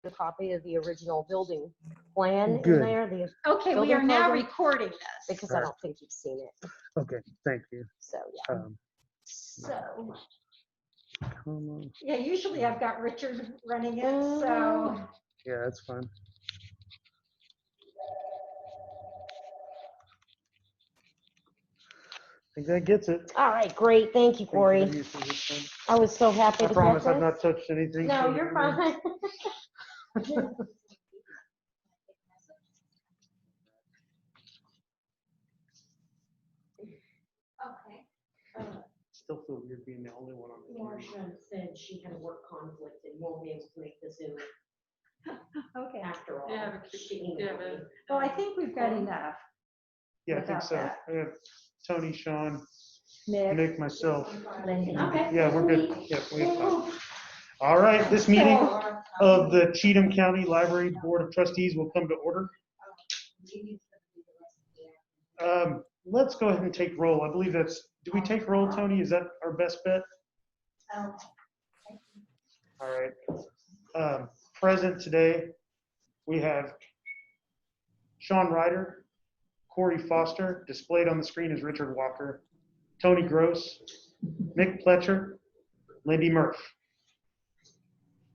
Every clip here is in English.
a copy of the original building plan in Good. there. The Okay, we building are now program, recording this. because I don't think you've seen it. Okay, thank you. So yeah. So, Come on. yeah, usually I've got Richard running it, so. Yeah, that's fine. I think that gets it. All right, great. Thank you, Corey. Thank you for this one. I was so happy I to promise get I've this. not touched anything. No, you're fine. Okay. Still feel weird being the only one on the board. Marcia said she had a work conflict and won't be able to make the Zoom Okay. after all. Yeah, She emailed me. Well, I think we've got enough. Yeah, I think Without so. that. I have Tony, Sean, Nick, Nick, myself. Lindy. Okay. Yeah, we're good. Yeah, we have time. All right, this meeting of the Cheatham County Library Board of Trustees will come to order. Let's go ahead and take roll. I believe that's, do we take roll, Tony? Is that our best bet? All right. Present today, we have Sean Ryder, Corey Foster, displayed on the screen is Richard Walker, Tony Gross, Nick Pletcher, Lindy Murph.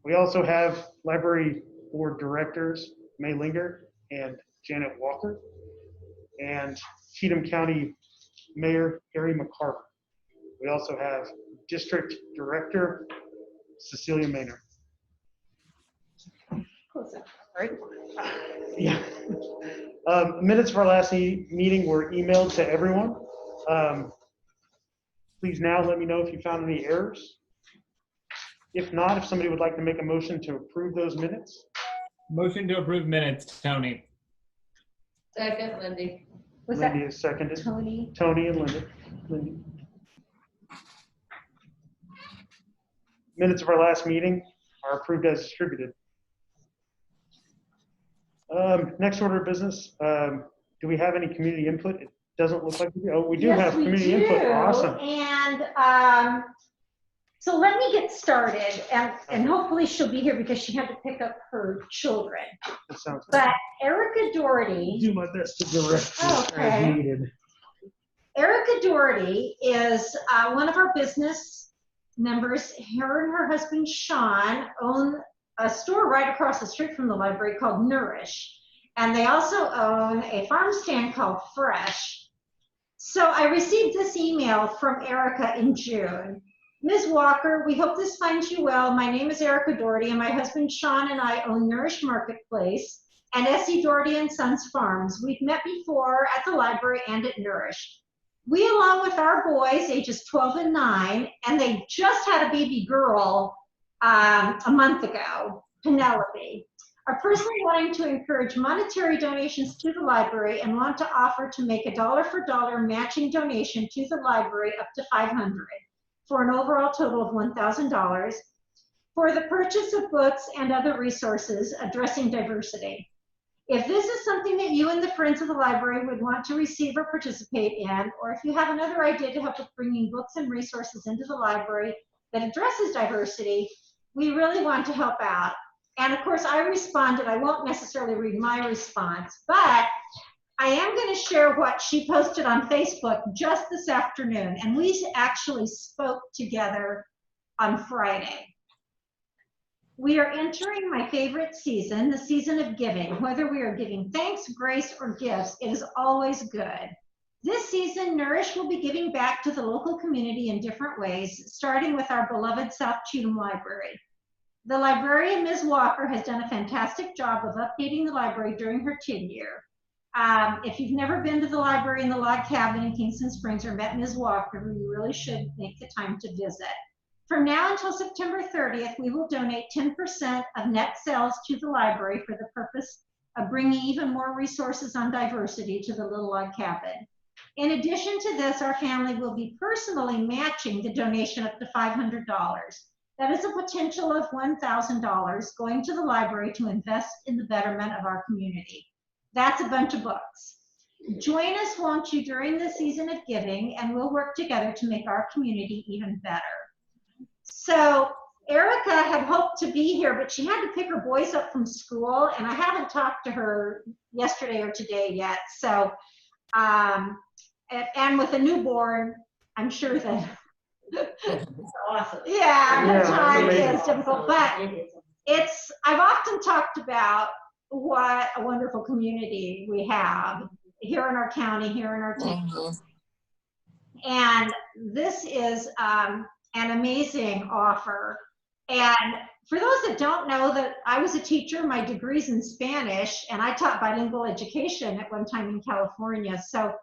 We also have Library Board Directors, May Linger and Janet Walker, and Cheatham County Mayor Harry McCarver. We also have District Director Cecilia Maynard. Right? Yeah. Minutes of our last meeting were emailed to everyone. Please now let me know if you found any errors. If not, if somebody would like to make a motion to approve those minutes. Motion to approve minutes, Tony. Second, Lindy. Was Lindy that is seconded. Tony? Tony and Linda. Lindy. Minutes of our last meeting are approved as distributed. Next order of business. Do we have any community input? It doesn't look like we do. Oh, we do have community input. Awesome. And so let me get started, and hopefully she'll be here because she had to pick up her children. That sounds good. But Erica Doherty. Do my best to direct you Okay. as needed. Erica Doherty is one of our business members. Her and her husband Sean own a store right across the street from the library called Nourish. And they also own a farm stand called Fresh. So I received this email from Erica in June. Ms. Walker, we hope this finds you well. My name is Erica Doherty, and my husband Sean and I own Nourish Marketplace and S.E. Doherty and Sons Farms. We've met before at the library and at Nourish. We, along with our boys, ages 12 and 9, and they just had a baby girl a month ago, Penelope, are personally wanting to encourage monetary donations to the library and want to offer to make a dollar-for-dollar matching donation to the library up to $500 for an overall total of $1,000 for the purchase of books and other resources addressing diversity. If this is something that you and the Friends of the Library would want to receive or participate in, or if you have another idea to help with bringing books and resources into the library that addresses diversity, we really want to help out. And of course, I responded. I won't necessarily read my response, but I am going to share what she posted on Facebook just this afternoon. And we actually spoke together on Friday. We are entering my favorite season, the season of giving. Whether we are giving thanks, grace, or gifts, it is always good. This season, Nourish will be giving back to the local community in different ways, starting with our beloved South Cheatham Library. The librarian, Ms. Walker, has done a fantastic job of updating the library during her tenure. If you've never been to the library in the log cabin in Kingston Springs or met Ms. Walker, you really should make the time to visit. From now until September 30th, we will donate 10% of net sales to the library for the purpose of bringing even more resources on diversity to the little log cabin. In addition to this, our family will be personally matching the donation up to $500. That is a potential of $1,000 going to the library to invest in the betterment of our community. That's a bunch of books. Join us, won't you, during the season of giving, and we'll work together to make our community even better. So Erica had hoped to be here, but she had to pick her boys up from school, and I haven't talked to her yesterday or today yet. So, and with a newborn, I'm sure that, It's awesome. yeah, Yeah, the time amazing. is difficult, but I've often talked about what a wonderful community we have here in our county, here in our town. And this is an amazing offer. And for those that don't know, that I was a teacher, my degree's in Spanish, and I taught bilingual education at one time in California. So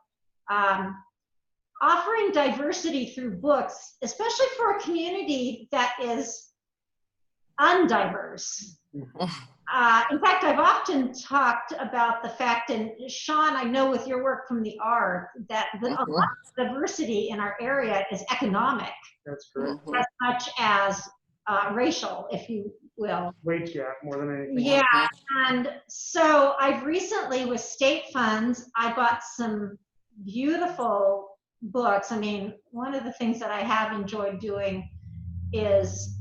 offering diversity through books, especially for a community that is undiverse. In fact, I've often talked about the fact, and Sean, I know with your work from the art, that a lot of diversity in our area is economic That's correct. as much as racial, if you will. Wage gap more than anything. Yeah, and so I've recently, with state funds, I bought some beautiful books. I mean, one of the things that I have enjoyed doing is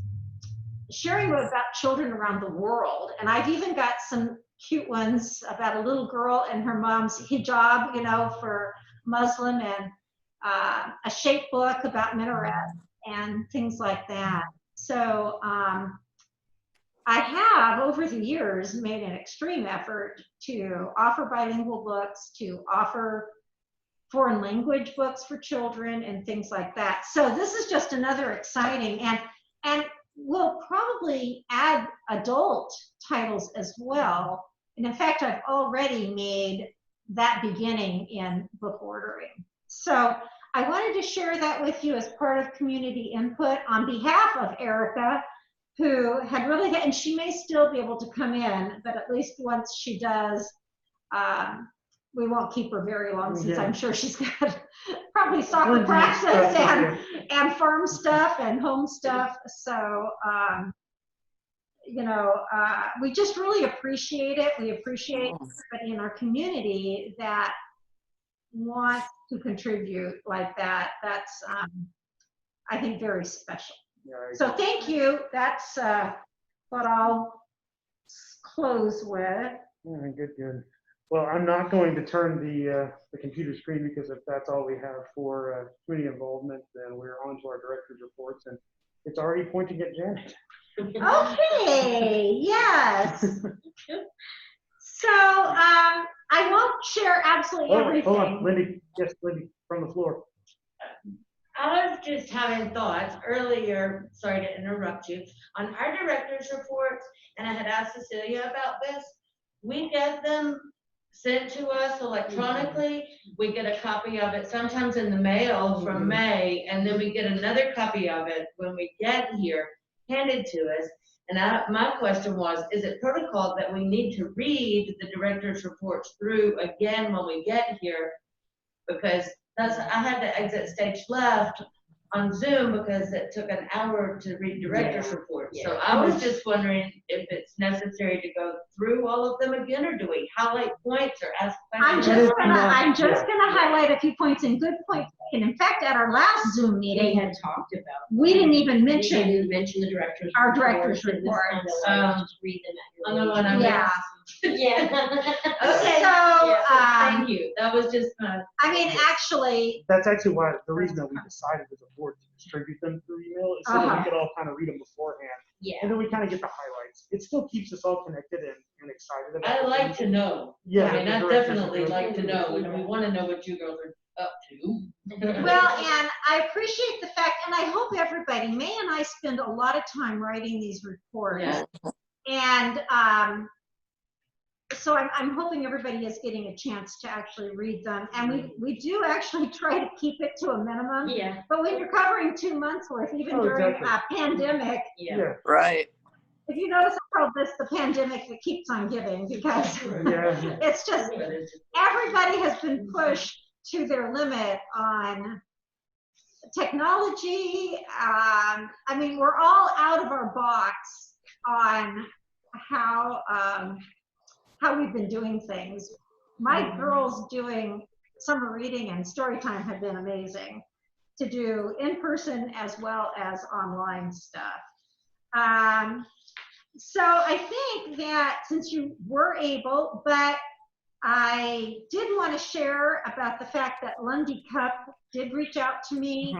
sharing about children around the world. And I've even got some cute ones about a little girl and her mom's hijab, you know, for Muslim, and a shape book about minarets and things like that. So I have, over the years, made an extreme effort to offer bilingual books, to offer foreign language books for children and things like that. So this is just another exciting, and we'll probably add adult titles as well. And in fact, I've already made that beginning in book ordering. So I wanted to share that with you as part of community input on behalf of Erica, who had really, and she may still be able to come in, but at least once she does, we won't keep her very long, since I'm sure she's got probably soccer practice and farm stuff and home stuff. So, you know, we just really appreciate it. We appreciate everybody in our community that wants to contribute like that. That's, I think, very special. Yeah, So thank you. That's what I'll close with. Good. Well, I'm not going to turn the computer screen, because if that's all we have for community involvement, then we're on to our director's reports, and it's already pointing at Janet. Okay, yes. So I won't share absolutely everything. Hold on, Lindy. Yes, Lindy, from the floor. I was just having thoughts earlier, sorry to interrupt you, on our director's reports, and I had asked Cecilia about this. We get them sent to us electronically. We get a copy of it sometimes in the mail from May, and then we get another copy of it when we get here, handed to us. And my question was, is it protocol that we need to read the director's reports through again when we get here? Because I had to exit stage left on Zoom because it took an hour to read director's reports. So I was just wondering if it's necessary to go through all of them again, or do we highlight points or ask questions? I'm just gonna highlight a few points, and good points. And in fact, at our last Zoom We meeting, had talked about. we didn't even mention the director's our director's reports. Just read them at your leisure. Yeah. Yeah. Okay. So, Thank you. That was just I mean, actually, That's actually why the reason that we decided as a board to distribute them through email is so that we could all kind of read them beforehand, and then we kind of get the highlights. It still keeps us all connected and excited about. I the like things. to know. Yeah, I mean, the I directors definitely are like to good. know, and we want to know what you girls are up to. well, and I appreciate the fact, and I hope everybody, May and I spend a lot of time writing these reports. Yeah. And so I'm hoping everybody is getting a chance to actually read them. And we do actually try to keep it to a minimum. Yeah. But when you're covering 2 months worth, even during a pandemic, Yeah. Right. if you notice, I call this the pandemic that keeps on giving, because it's just, everybody has been pushed to their limit on technology. I mean, we're all out of our box on how we've been doing things. My girls doing summer reading and story time have been amazing to do in person as well as online stuff. So I think that since you were able, but I did want to share about the fact that Lundy Cup did reach out to me.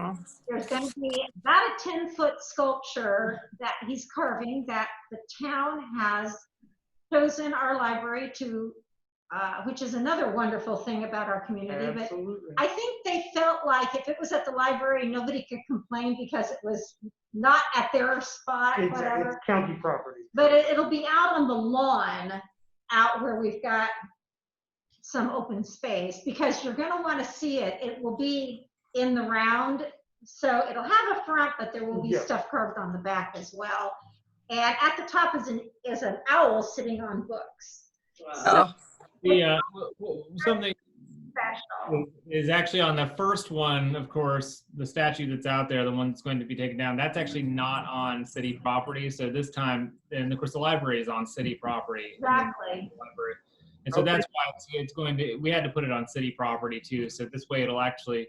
There's going to be about a 10-foot sculpture that he's carving that the town has chosen our library to, which is another wonderful thing about our community. Absolutely. But I think they felt like if it was at the library, nobody could complain because it was not at their spot, whatever. It's county property. But it'll be out on the lawn, out where we've got some open space, because you're going to want to see it. It will be in the round, so it'll have a front, but there will be stuff carved on the back as well. And at the top is an owl sitting on books. Wow. Something Special. is actually on the first one, of course, the statue that's out there, the one that's going to be taken down, that's actually not on city property. So this time, and of course the library is on city property. Exactly. And so that's why it's going to, we had to put it on city property too. So this way it'll actually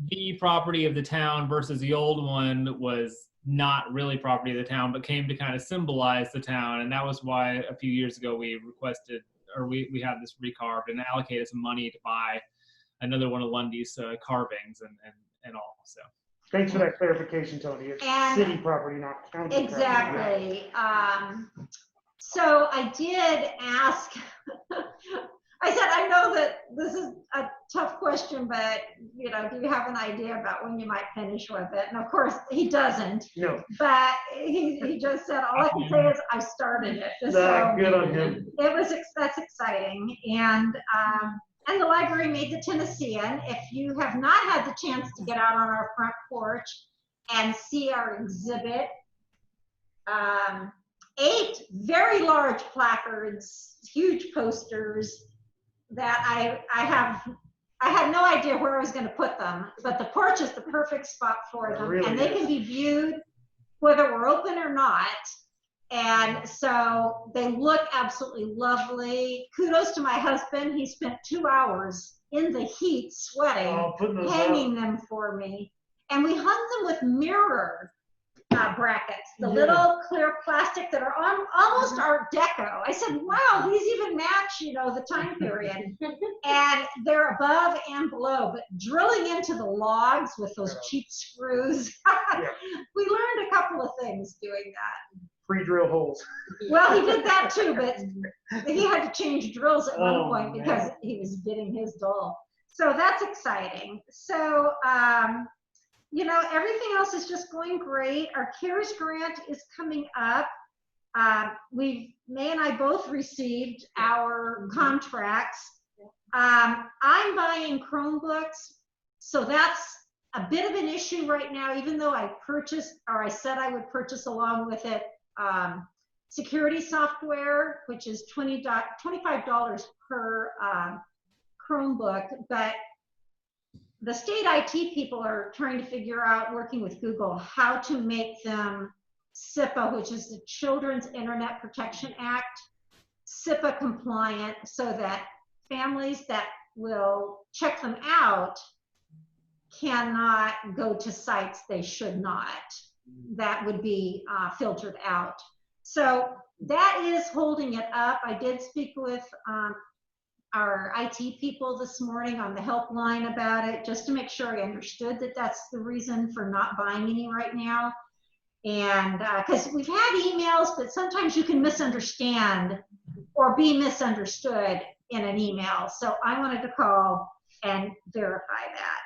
be property of the town versus the old one was not really property of the town, but came to kind of symbolize the town. And that was why a few years ago we requested, or we had this recarved and allocated some money to buy another one of Lundy's carvings and all. So Thanks for that clarification, Tony. It's city property, not county property. Exactly. So I did ask, I said, I know that this is a tough question, but do you have an idea about when you might finish with it? And of course he doesn't. No. But he just said, all I can say is I started it. So good on him. That's exciting. And the library made the Tennessean. If you have not had the chance to get out on our front porch and see our exhibit, 8 very large placards, huge posters that I had no idea where I was going to put them, but the porch is the perfect spot for them. Really and they can be viewed whether we're open or not. And so they look absolutely lovely. Kudos to my husband. He spent 2 hours in the heat sweating, hanging them for me. And we hung them with mirror brackets, the little clear plastic that are on almost Art Deco. I said, wow, these even match, the time period. And they're above and below, but drilling into the logs with those cheap screws. We learned a couple of things doing that. Pre-drill holes. Well, he did that too, but he had to change drills at one point because he was getting his dull. So that's exciting. So, everything else is just going great. Our CARES grant is coming up. May and I both received our contracts. I'm buying Chromebooks, so that's a bit of an issue right now, even though I said I would purchase along with it security software, which is $25 per Chromebook, but the state IT people are trying to figure out, working with Google, how to make them SIPA, which is the Children's Internet Protection Act, SIPA compliant, so that families that will check them out cannot go to sites they should not. That would be filtered out. So that is holding it up. I did speak with our IT people this morning on the helpline about it, just to make sure I understood that that's the reason for not buying any right now. And because we've had emails, but sometimes you can misunderstand or be misunderstood in an email. So I wanted to call and verify that.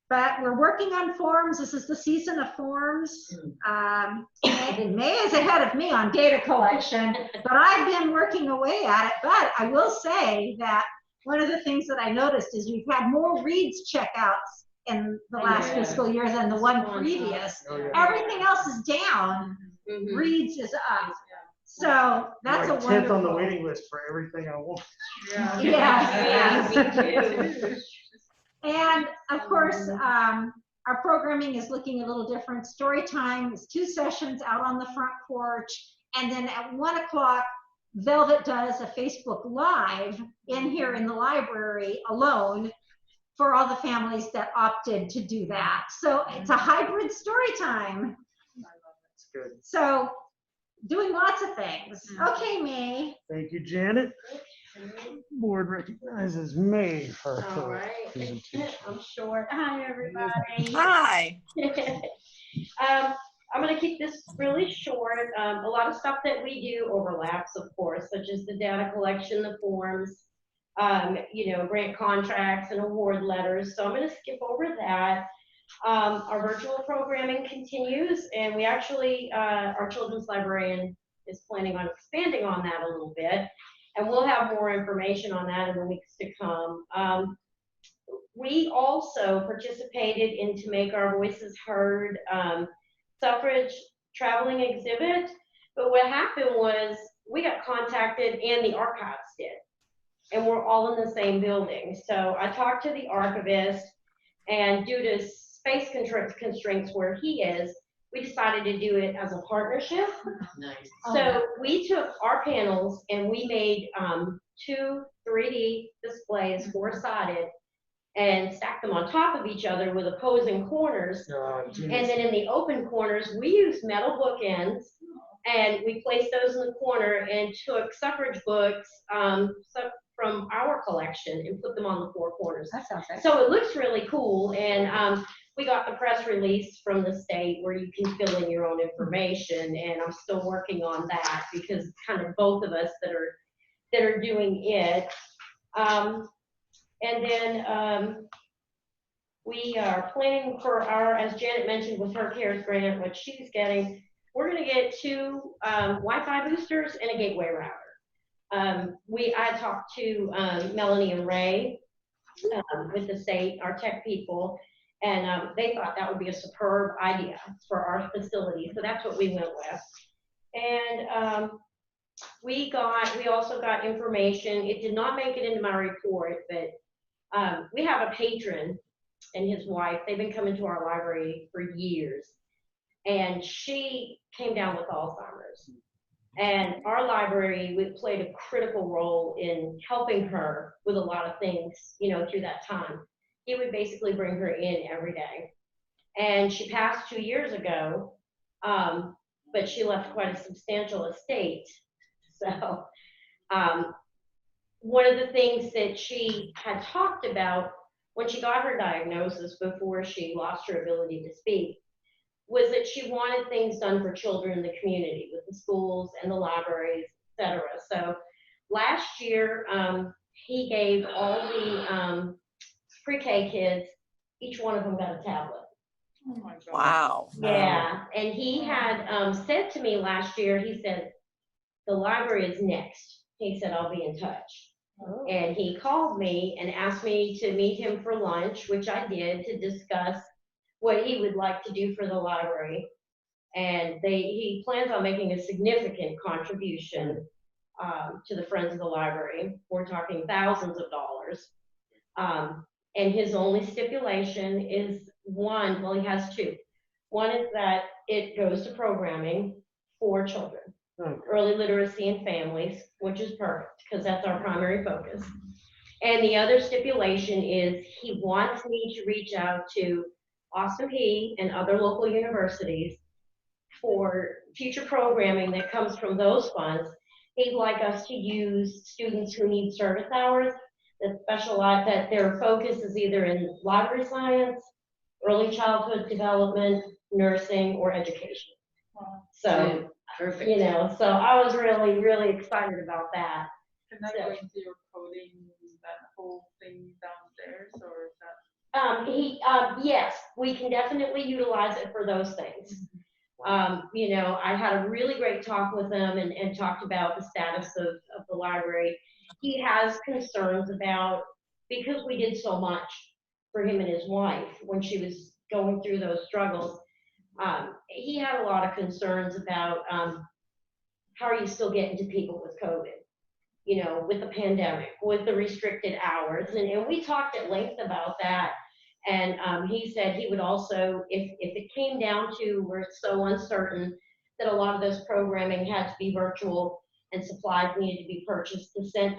But we're working on forms. This is the season of forms. May is ahead of me on data collection, but I've been working away at it. But I will say that one of the things that I noticed is we've had more reads checkouts in the last fiscal year than the one previous. Everything else is down. Reads is up. So that's a wonderful. 10th on the waiting list for everything I want. Yeah. And of course, our programming is looking a little different. Story time is 2 sessions out on the front porch. And then at 1 o'clock, Velvet does a Facebook Live in here in the library alone for all the families that opted to do that. So it's a hybrid story time. Good. So doing lots of things. Okay, May. Thank you, Janet. Board recognizes May for All her right. presentation. I'm short. Hi, everybody. Hi. I'm going to keep this really short. A lot of stuff that we do overlaps, of course, such as the data collection, the forms, grant contracts and award letters. So I'm going to skip over that. Our virtual programming continues, and we actually, our children's librarian is planning on expanding on that a little bit, and we'll have more information on that in the weeks to come. We also participated in To Make Our Voices Heard suffrage traveling exhibit, but what happened was we got contacted and the archives did, and we're all in the same building. So I talked to the archivist, and due to space constraints where he is, we decided to do it as a partnership. Nice. So we took our panels and we made 2 3D displays, 4-sided, and stacked them on top of each other with opposing corners. And then in the open corners, we used metal bookends, and we placed those in the corner and took suffrage books from our collection and put them on the 4 corners. That sounds excellent. So it looks really cool, and we got the press release from the state where you can fill in your own information, and I'm still working on that because it's kind of both of us that are doing it. And then we are planning for our, as Janet mentioned with her CARES grant, what she's getting, we're going to get 2 Wi-Fi boosters and a gateway router. I talked to Melanie and Ray with the state, our tech people, and they thought that would be a superb idea for our facility. So that's what we went with. And we also got information. It did not make it into my report, but we have a patron and his wife. They've been coming to our library for years, and she came down with Alzheimer's. And our library, we played a critical role in helping her with a lot of things, through that time. He would basically bring her in every day. And she passed 2 years ago, but she left quite a substantial estate. So one of the things that she had talked about when she got her diagnosis before she lost her ability to speak was that she wanted things done for children in the community with the schools and the libraries, etc. So last year, he gave all the pre-K kids, each one of them got a tablet. Oh my God. Wow. Yeah, and he had said to me last year, he said, the library is next. He said, I'll be in touch. Oh. And he called me and asked me to meet him for lunch, which I did, to discuss what he would like to do for the library. And he plans on making a significant contribution to the Friends of the Library. We're talking thousands of dollars. And his only stipulation is he has 2. One is that it goes to programming for children, early literacy and families, which is perfect because that's our primary focus. And the other stipulation is he wants me to reach out to Austin P and other local universities for future programming that comes from those funds. He'd like us to use students who need service hours that specialize, that their focus is either in library science, early childhood development, nursing, or education. Wow. So, Perfect. so I was really, really excited about that. Can I go into your coding, that whole thing downstairs, or is that? Yes, we can definitely utilize it for those things. I had a really great talk with him and talked about the status of the library. He has concerns about, because we did so much for him and his wife when she was going through those struggles, he had a lot of concerns about how are you still getting to people with COVID, with the pandemic, with the restricted hours. And we talked at length about that. And he said he would also, if it came down to where it's so uncertain that a lot of this programming had to be virtual and supplies needed to be purchased to send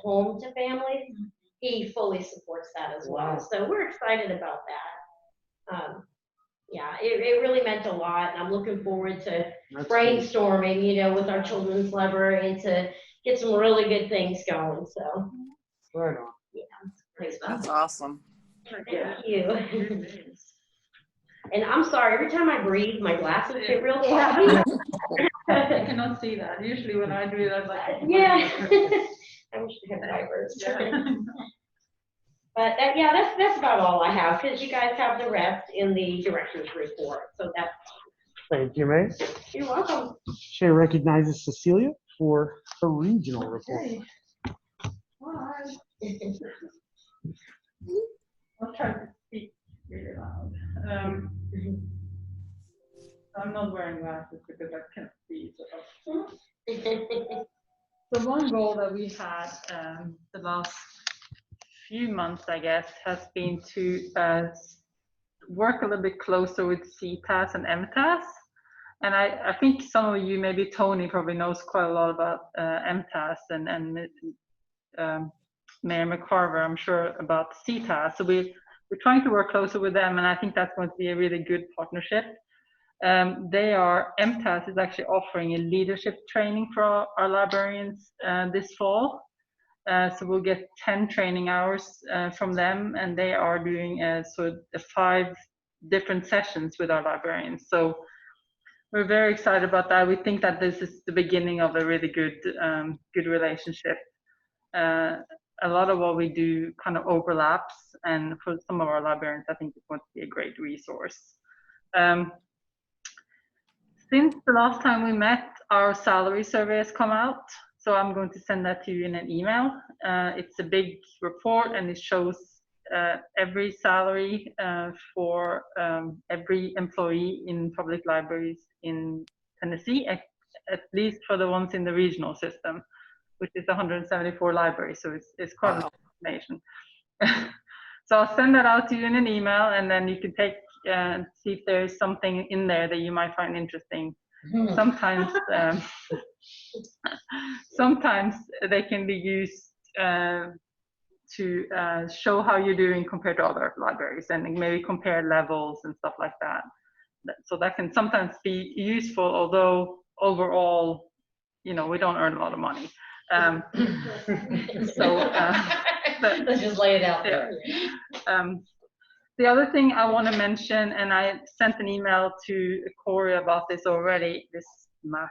home to families, he fully supports that as well. Wow. So we're excited about that. yeah, it really meant a lot, and I'm looking forward to That's cool. brainstorming, you know, with our children's library and to get some really good things going, so. Right on. Thanks, Bob. That's awesome. Thank you. And I'm sorry, every time I breathe, my glasses get real foggy. I cannot see that. Usually when I do that, like. Yeah. I wish I had wipers. Yeah. But yeah, that's about all I have, because you guys have the rest in the director's report, so that's, Thank you, May. you're welcome. Chair recognizes Cecilia for her regional report. Okay. Hi. I'll try to speak really loud. I'm not wearing glasses because I can't see. So one goal that we had the last few months, I guess, has been to work a little bit closer with CTAS and MTAS. And I think some of you, maybe Tony probably knows quite a lot about MTAS and Mayor McCarver, I'm sure, about CTAS. So we're trying to work closer with them, and I think that's going to be a really good partnership. MTAS is actually offering a leadership training for our librarians this fall. So we'll get 10 training hours from them, and they are doing sort of 5 different sessions with our librarians. So we're very excited about that. We think that this is the beginning of a really good relationship. A lot of what we do kind of overlaps, and for some of our librarians, I think it's going to be a great resource. Since the last time we met, our salary survey has come out, so I'm going to send that to you in an email. It's a big report, and it shows every salary for every employee in public libraries in Tennessee, at least for the ones in the regional system, which is 174 libraries, so it's quite a lot of information. So I'll send that out to you in an email, and then you can take and see if there's something in there that you might find interesting. Sometimes, sometimes they can be used to show how you're doing compared to other libraries, and maybe compare levels and stuff like that. So that can sometimes be useful, although overall, you know, we don't earn a lot of money. Let's just lay it out there. The other thing I want to mention, and I sent an email to Corey about this already, this math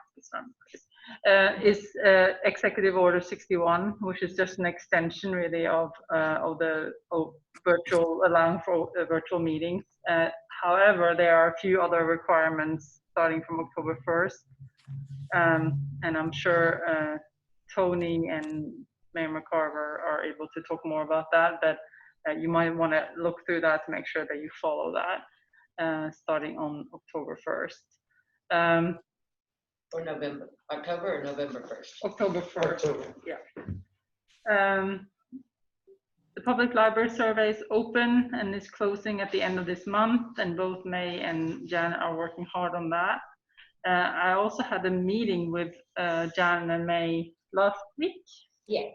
is Executive Order 61, which is just an extension really of the virtual, allowing for virtual meetings. However, there are a few other requirements starting from October 1st. And I'm sure Tony and Mayor McCarver are able to talk more about that, but you might want to look through that to make sure that you follow that starting on October 1st. Or November, October or November 1st? October 1st, yeah. The public library survey is open and is closing at the end of this month, and both May and Jan are working hard on that. I also had a meeting with Jan and May last week. Yeah.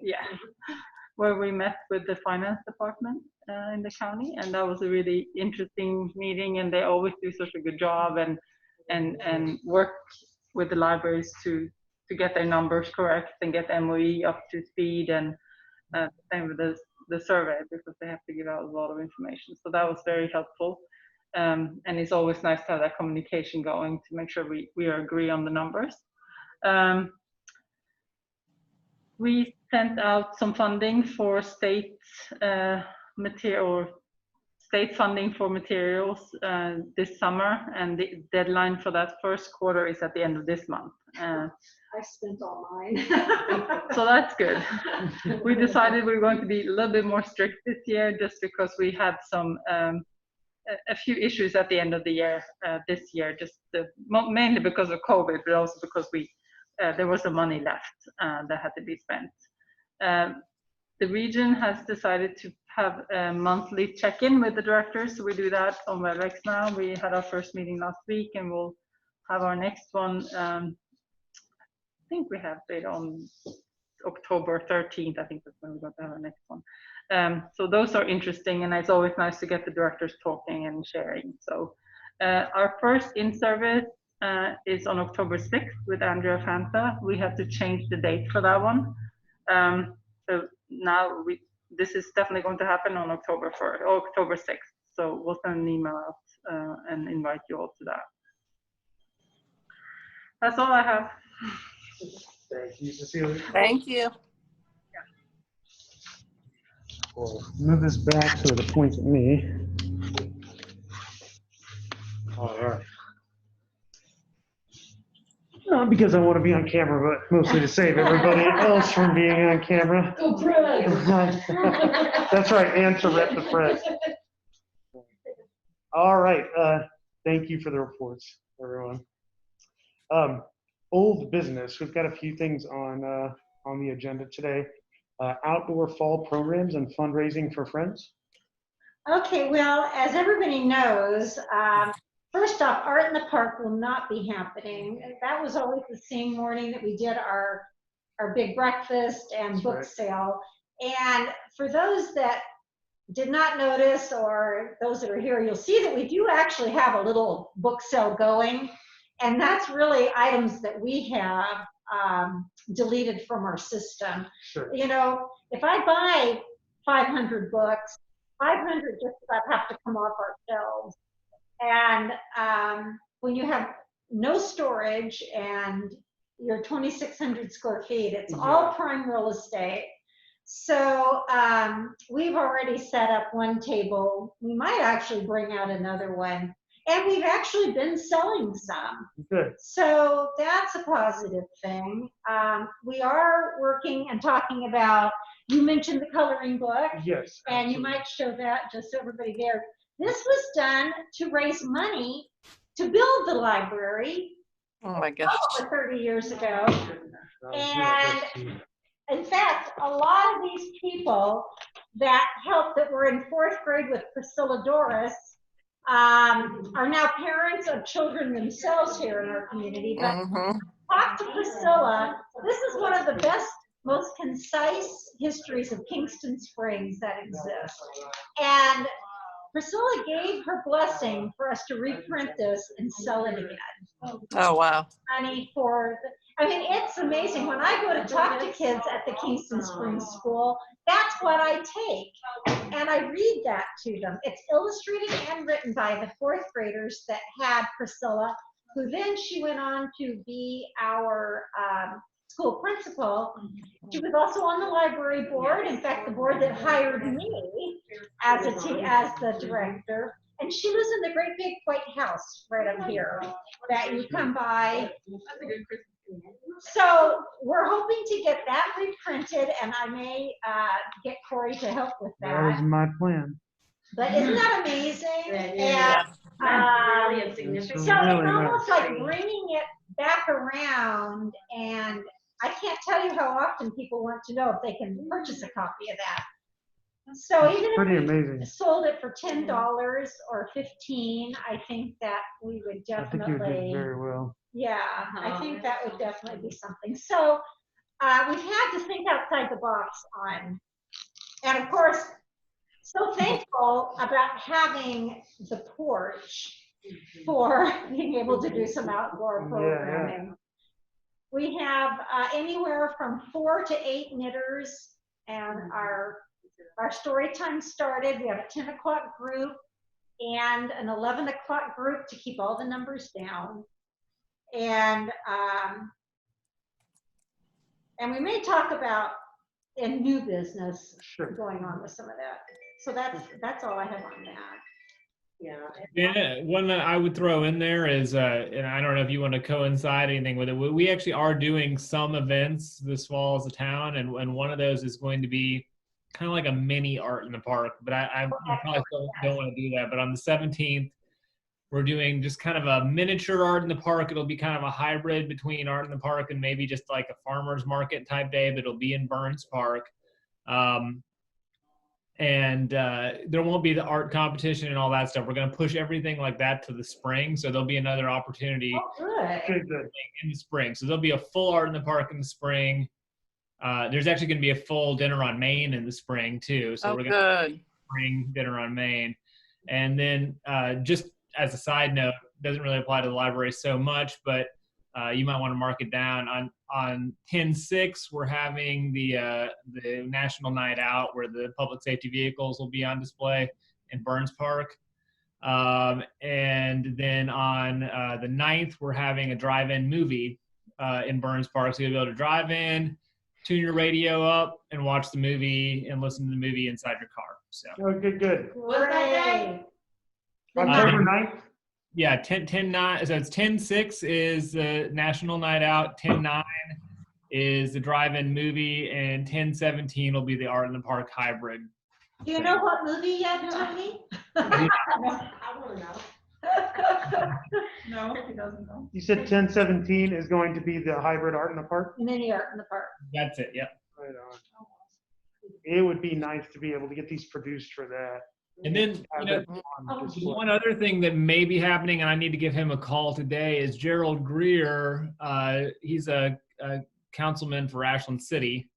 Where we met with the finance department in the county, and that was a really interesting meeting, and they always do such a good job and work with the libraries to get their numbers correct and get MOE up to speed, and same with the survey, because they have to give out a lot of information. So that was very helpful. And it's always nice to have that communication going to make sure we agree on the numbers. We sent out some funding for state state funding for materials this summer, and the deadline for that first quarter is at the end of this month. I spent all mine. So that's good. We decided we were going to be a little bit more strict this year, just because we had some a few issues at the end of the year this year, just mainly because of COVID, but also because there was some money left that had to be spent. The region has decided to have a monthly check-in with the directors. So we do that on WebEx now. We had our first meeting last week, and we'll have our next one. I think we have it on October 13th. I think that's when we're going to have our next one. So those are interesting, and it's always nice to get the directors talking and sharing. So Our first in-service is on October 6th with Andrea Fanta. We have to change the date for that one. So now this is definitely going to happen on October 1st, or October 6th. So we'll send an email out and invite you all to that. That's all I have. Thank you, Cecilia. Thank you. We'll move this back so it points at me. All right. Not because I want to be on camera, but mostly to save everybody else from being on camera. Go press. That's right, and to rep the press. All right, thank you for the reports, everyone. Old business, we've got a few things on the agenda today. Outdoor fall programs and fundraising for friends. Okay, well, as everybody knows, first off, Art in the Park will not be happening. That was always the same morning that we did our big breakfast and That's book right. sale. And for those that did not notice, or those that are here, you'll see that we do actually have a little book sale going. And that's really items that we have deleted from our system. Sure. You know, if I buy 500 books, 500 just about have to come off our shelves. And when you have no storage and you're 2,600 square feet, it's all prime real estate. So we've already set up one table. We might actually bring out another one. And we've actually been selling some. Good. So that's a positive thing. We are working and talking about, you mentioned the coloring book. Yes. And you absolutely. might show that just so everybody there. This was done to raise money to build the library Oh my gosh. over 30 years ago. That's cute. In fact, a lot of these people that helped that were in 4th grade with Priscilla Doris are now parents of children themselves here in our community. But talk to Priscilla. This is one of the best, most concise histories of Kingston Springs that exist. And Priscilla gave her blessing for us to reprint this and sell it again. Oh, wow. Money for, I mean, it's amazing. When I go to talk to kids at the Kingston Springs School, that's what I take. And I read that to them. It's illustrated and written by the 4th graders that had Priscilla, who then she went on to be our school principal. She was also on the library board. In fact, the board that hired me as the director. And she lives in the great big white house right up here that you come by. So we're hoping to get that reprinted, and I may get Corey to help with That is that. my plan. But isn't that amazing? Yeah. And Really insignificant. so Really it's almost nice. like bringing it back around, and I can't tell you how often people want to know if they can purchase a copy of that. So It's even pretty if we amazing. sold it for $10 or $15, I think that we would I think you would do definitely. very well. Yeah, I think that would definitely be something. So we've had to think outside the box on, and of course, so thankful about having the porch for being able to do some outdoor programming. We have anywhere from 4 to 8 knitters, and our story time started. We have a 10 o'clock group and an 11 o'clock group to keep all the numbers down. And we may talk about in new business going on with some of that. So that's all I have on that. Yeah, one that I would throw in there is, and I don't know if you want to coincide anything with it. We actually are doing some events this fall as a town, and one of those is going to be kind of like a mini art in the park. But I probably don't want to do that. But on the 17th, we're doing just kind of a miniature art in the park. It'll be kind of a hybrid between art in the park and maybe just like a farmer's market type day, but it'll be in Burns Park. And there won't be the art competition and all that stuff. We're going to push everything like that to the spring. So there'll be another opportunity Good. in the spring. So there'll be a full art in the park in the spring. There's actually going to be a full dinner on Main in the spring too. So we're going to Good. spring dinner on Main. And then just as a side note, doesn't really apply to the library so much, but you might want to mark it down. On 10/6, we're having the National Night Out where the public safety vehicles will be on display in Burns Park. And then on the 9th, we're having a drive-in movie in Burns Park. So you'll be able to drive in, tune your radio up, and watch the movie and listen to the movie inside your car. So. Oh, good. What's that day? October 9th? Yeah, 10/9. So it's 10/6 is the National Night Out. 10/9 is the drive-in movie, and 10/17 will be the Art in the Park hybrid. Do you know what movie yet, Tony? I want to know. No, he doesn't know. You said 10/17 is going to be the hybrid Art in the Park? Mini Art in the Park. That's it. Yep. Right on. It would be nice to be able to get these produced for that. And then, Have you know, it on display. one other thing that may be happening, and I need to give him a call today, is Gerald Greer. He's a councilman for Ashland City,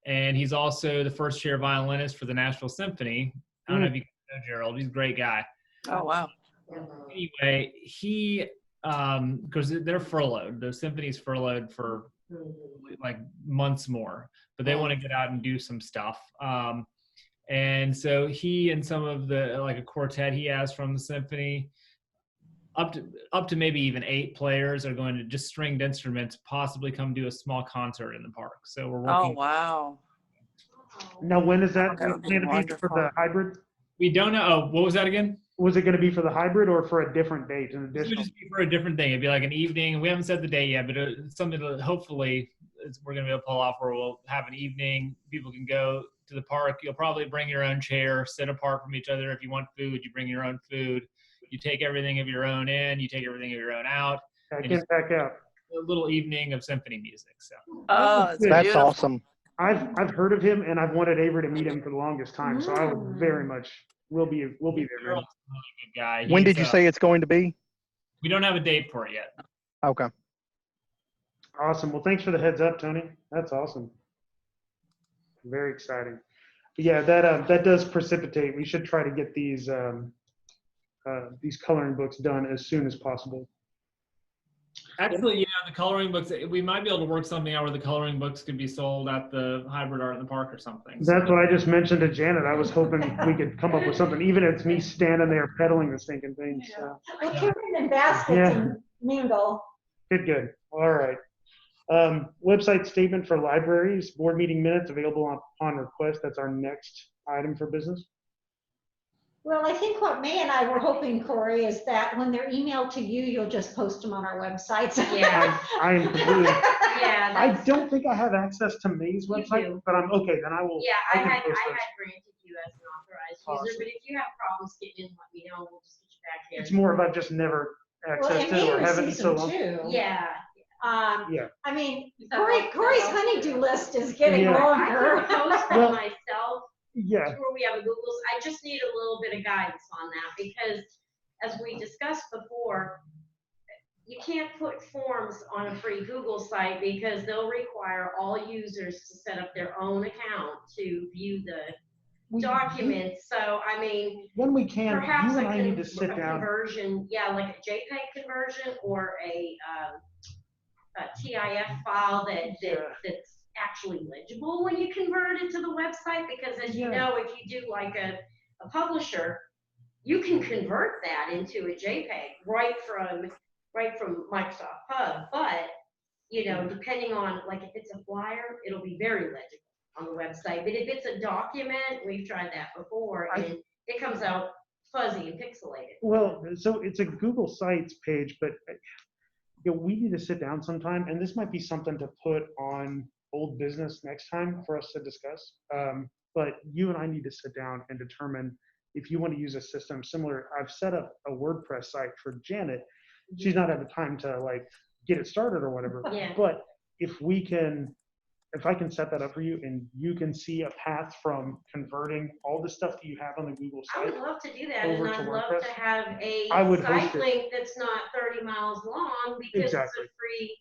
and he's also the first chair violinist for the Nashville Symphony. I don't know if you know Gerald. He's a great guy. Oh, wow. Anyway, he, because they're furloughed. The symphony's furloughed for like months more, but they want to get out and do some stuff. And so he and some of the, like a quartet he has from the symphony, up to maybe even 8 players are going to just stringed instruments, possibly come do a small concert in the park. So we're Oh, working. wow. Now, when is that That would be going to be for the wonderful. hybrid? We don't know. Oh, what was that again? Was it going to be for the hybrid or for a different date? An It would additional? just be for a different thing. It'd be like an evening. We haven't set the date yet, but it's something that hopefully we're going to be able to pull off where we'll have an evening. People can go to the park. You'll probably bring your own chair, sit apart from each other. If you want food, you bring your own food. You take everything of your own in. You take everything of your own out. I can back out. A little evening of symphony music. So Oh, it's That's That's beautiful. awesome. I've heard of him and I've wanted Avery to meet him for the longest time. So I would very much, we'll be there. man. Gerald's a really good guy. When He's, did you say it's going to be? We don't have a date for it yet. Okay. Awesome. Well, thanks for the heads up, Tony. That's awesome. Very exciting. But yeah, that does precipitate. We should try to get these coloring books done as soon as possible. Actually, the coloring books, we might be able to work something out where the coloring books could be sold at the hybrid Art in the Park or something. That's what I just mentioned to Janet. I was hoping we could come up with something, even if it's me standing there peddling the stinking thing. So. We'll carry it in baskets Yeah. and mingle. Good. All right. Website statement for libraries, board meeting minutes available upon request. That's our next item for business. Well, I think what May and I were hoping, Corey, is that when they're emailed to you, you'll just post them on our websites. Yeah. I am completely, Yeah, I that's, don't think I have access to May's You website, do. but I'm okay. Then I will. yeah, I I can had post those. granted you as an authorized Awesome. user, but if you have problems getting in, let me know, we'll just get you back here. It's more about just never Well, accessed and it or May haven't in receives so them long. too. Yeah. Yeah. I mean, So, Corey's honeydew list is getting Yeah. longer. I can post Well- them myself, Yeah. where we have a Google, I just need a little bit of guidance on that, because as we discussed before, you can't put forms on a free Google site because they'll require all users to set up their own account to view the documents. So, I mean, When we can, perhaps you and a I need to sit down. conversion, yeah, like a JPEG conversion or a TIF file that's actually legible when you convert it to the website, because as you Yeah. know, if you do like a publisher, you can convert that into a JPEG right from Microsoft Hub. But depending on, like, if it's a flyer, it'll be very legible on the website. But if it's a document, we've tried that before, and it comes out fuzzy and pixelated. Well, so it's a Google Sites page, but we need to sit down sometime, and this might be something to put on old business next time for us to discuss. But you and I need to sit down and determine if you want to use a system similar. I've set up a WordPress site for Janet. She's not had the time to like get it started or whatever. Yeah. But if I can set that up for you and you can see a path from converting all the stuff that you have on the Google I site. would love to do that, over and to I'd love WordPress? to have a I would site host it. link that's not 30 miles long, because Exactly. it's a free,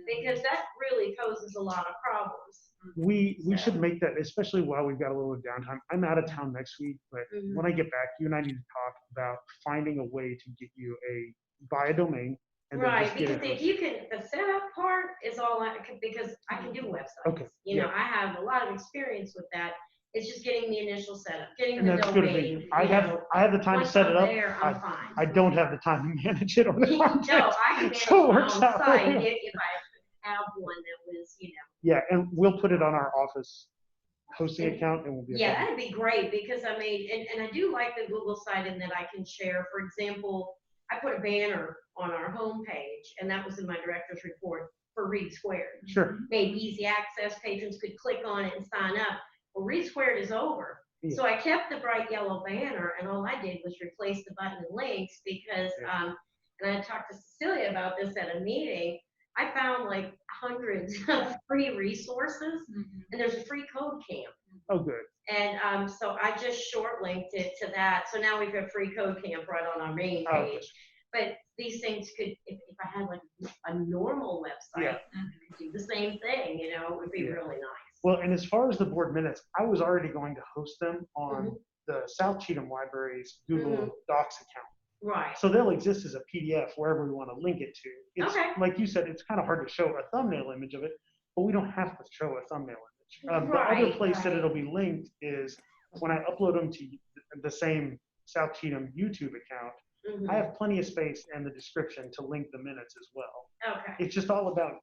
because that really poses a lot of problems. we should make that, especially while we've got a little downtime. I'm out of town next week, but Mhm. when I get back, you and I need to talk about finding a way to get you buy a domain and then Right, just get because it. if you can, the setup part is all because I can do websites. Okay, You know, yeah. I have a lot of experience with that. It's just getting the initial setup, getting And the that's good. domain. I you have know. the time to Once set it I'm up. there, I'm fine. I don't have the time to manage it or the No, content. I can manage So it my works own out site really well. if I have one that was, Yeah, and we'll put it on our office hosting account and we'll be. Yeah, that'd be great because I mean, and I do like the Google site in that I can share, for example, I put a banner on our homepage and that was in my director's report for Reed Squared. Sure. Made easy access, patrons could click on it and sign up. Well, Reed Squared is over. Yeah. So I kept the bright yellow banner and all I did was replace the button and links because, and I talked to Cecilia about this at a meeting. I found like hundreds of free resources and there's a free code camp. Oh, good. And so I just short linked it to that. So now we've got free code camp right on our main page. Okay. But these things could, if I had like a normal website, could do the same thing, it would be really nice. Well, and as far as the board minutes, I was already going to host them on Mhm. the South Cheatham Library's Google Mhm. Docs account. Right. So they'll exist as a PDF wherever we want to link it to. It's, Okay. like you said, it's kind of hard to show a thumbnail image of it, but we don't have to show a thumbnail image. The other place that it'll be linked is when I upload them to the same South Cheatham YouTube account. Mhm. I have plenty of space in the description to link the minutes as well. Okay. It's just all about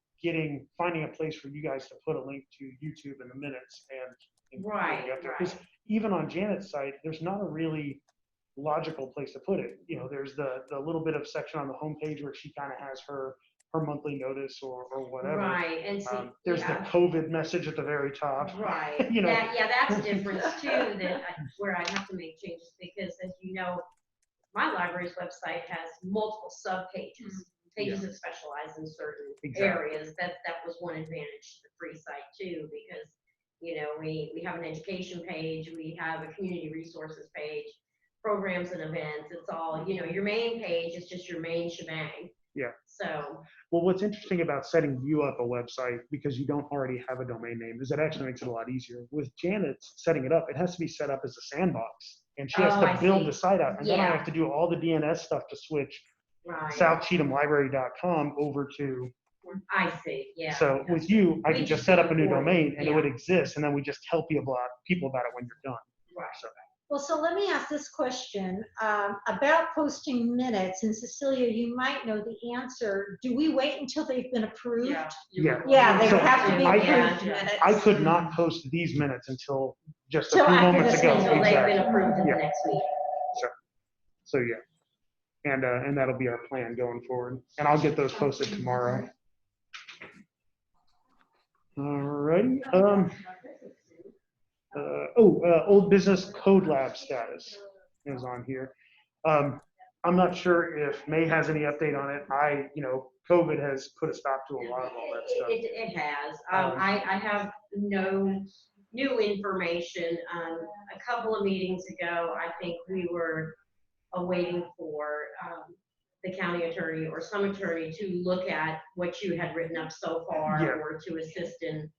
finding a place for you guys to put a link to YouTube and the minutes and Right, putting it up there. right. Because even on Janet's site, there's not a really logical place to put it. There's the little bit of section on the homepage where she kind of has her monthly notice or whatever. Right, and see, There's the COVID message at the very top. Right. That's a difference too, where I have to make changes because as you know, my library's website has multiple sub-pages, pages that specialize in certain areas. That was one advantage to the free site too, because, we have an education page, we have a community resources page, programs and events. It's all, your main page is just your main shebang. Yeah. So. Well, what's interesting about setting you up a website because you don't already have a domain name is it actually makes it a lot easier. With Janet's setting it up, it has to be set up as a sandbox. And she has to build the site out. And then I have to do all the DNS stuff to switch southcheathamlibrary.com over to. I see, yeah. So with you, I can just set up a new domain and it would exist. And then we just tell people about it when you're done. Right. So. Well, so let me ask this question about posting minutes, and Cecilia, you might know the answer. Do we wait until they've been approved? Yeah. They So have to be approved minutes. I could not post these minutes until just a Till few after moments this ago. meeting. Until they've been approved in the next week. So yeah, and that'll be our plan going forward. And I'll get those posted tomorrow. Alrighty. Old business code lab status is on here. I'm not sure if May has any update on it. COVID has put a stop to a lot of all that stuff. It has. I have no new information. A couple of meetings ago, I think we were waiting for the county attorney or some attorney to look at what you had written up so far or to assist in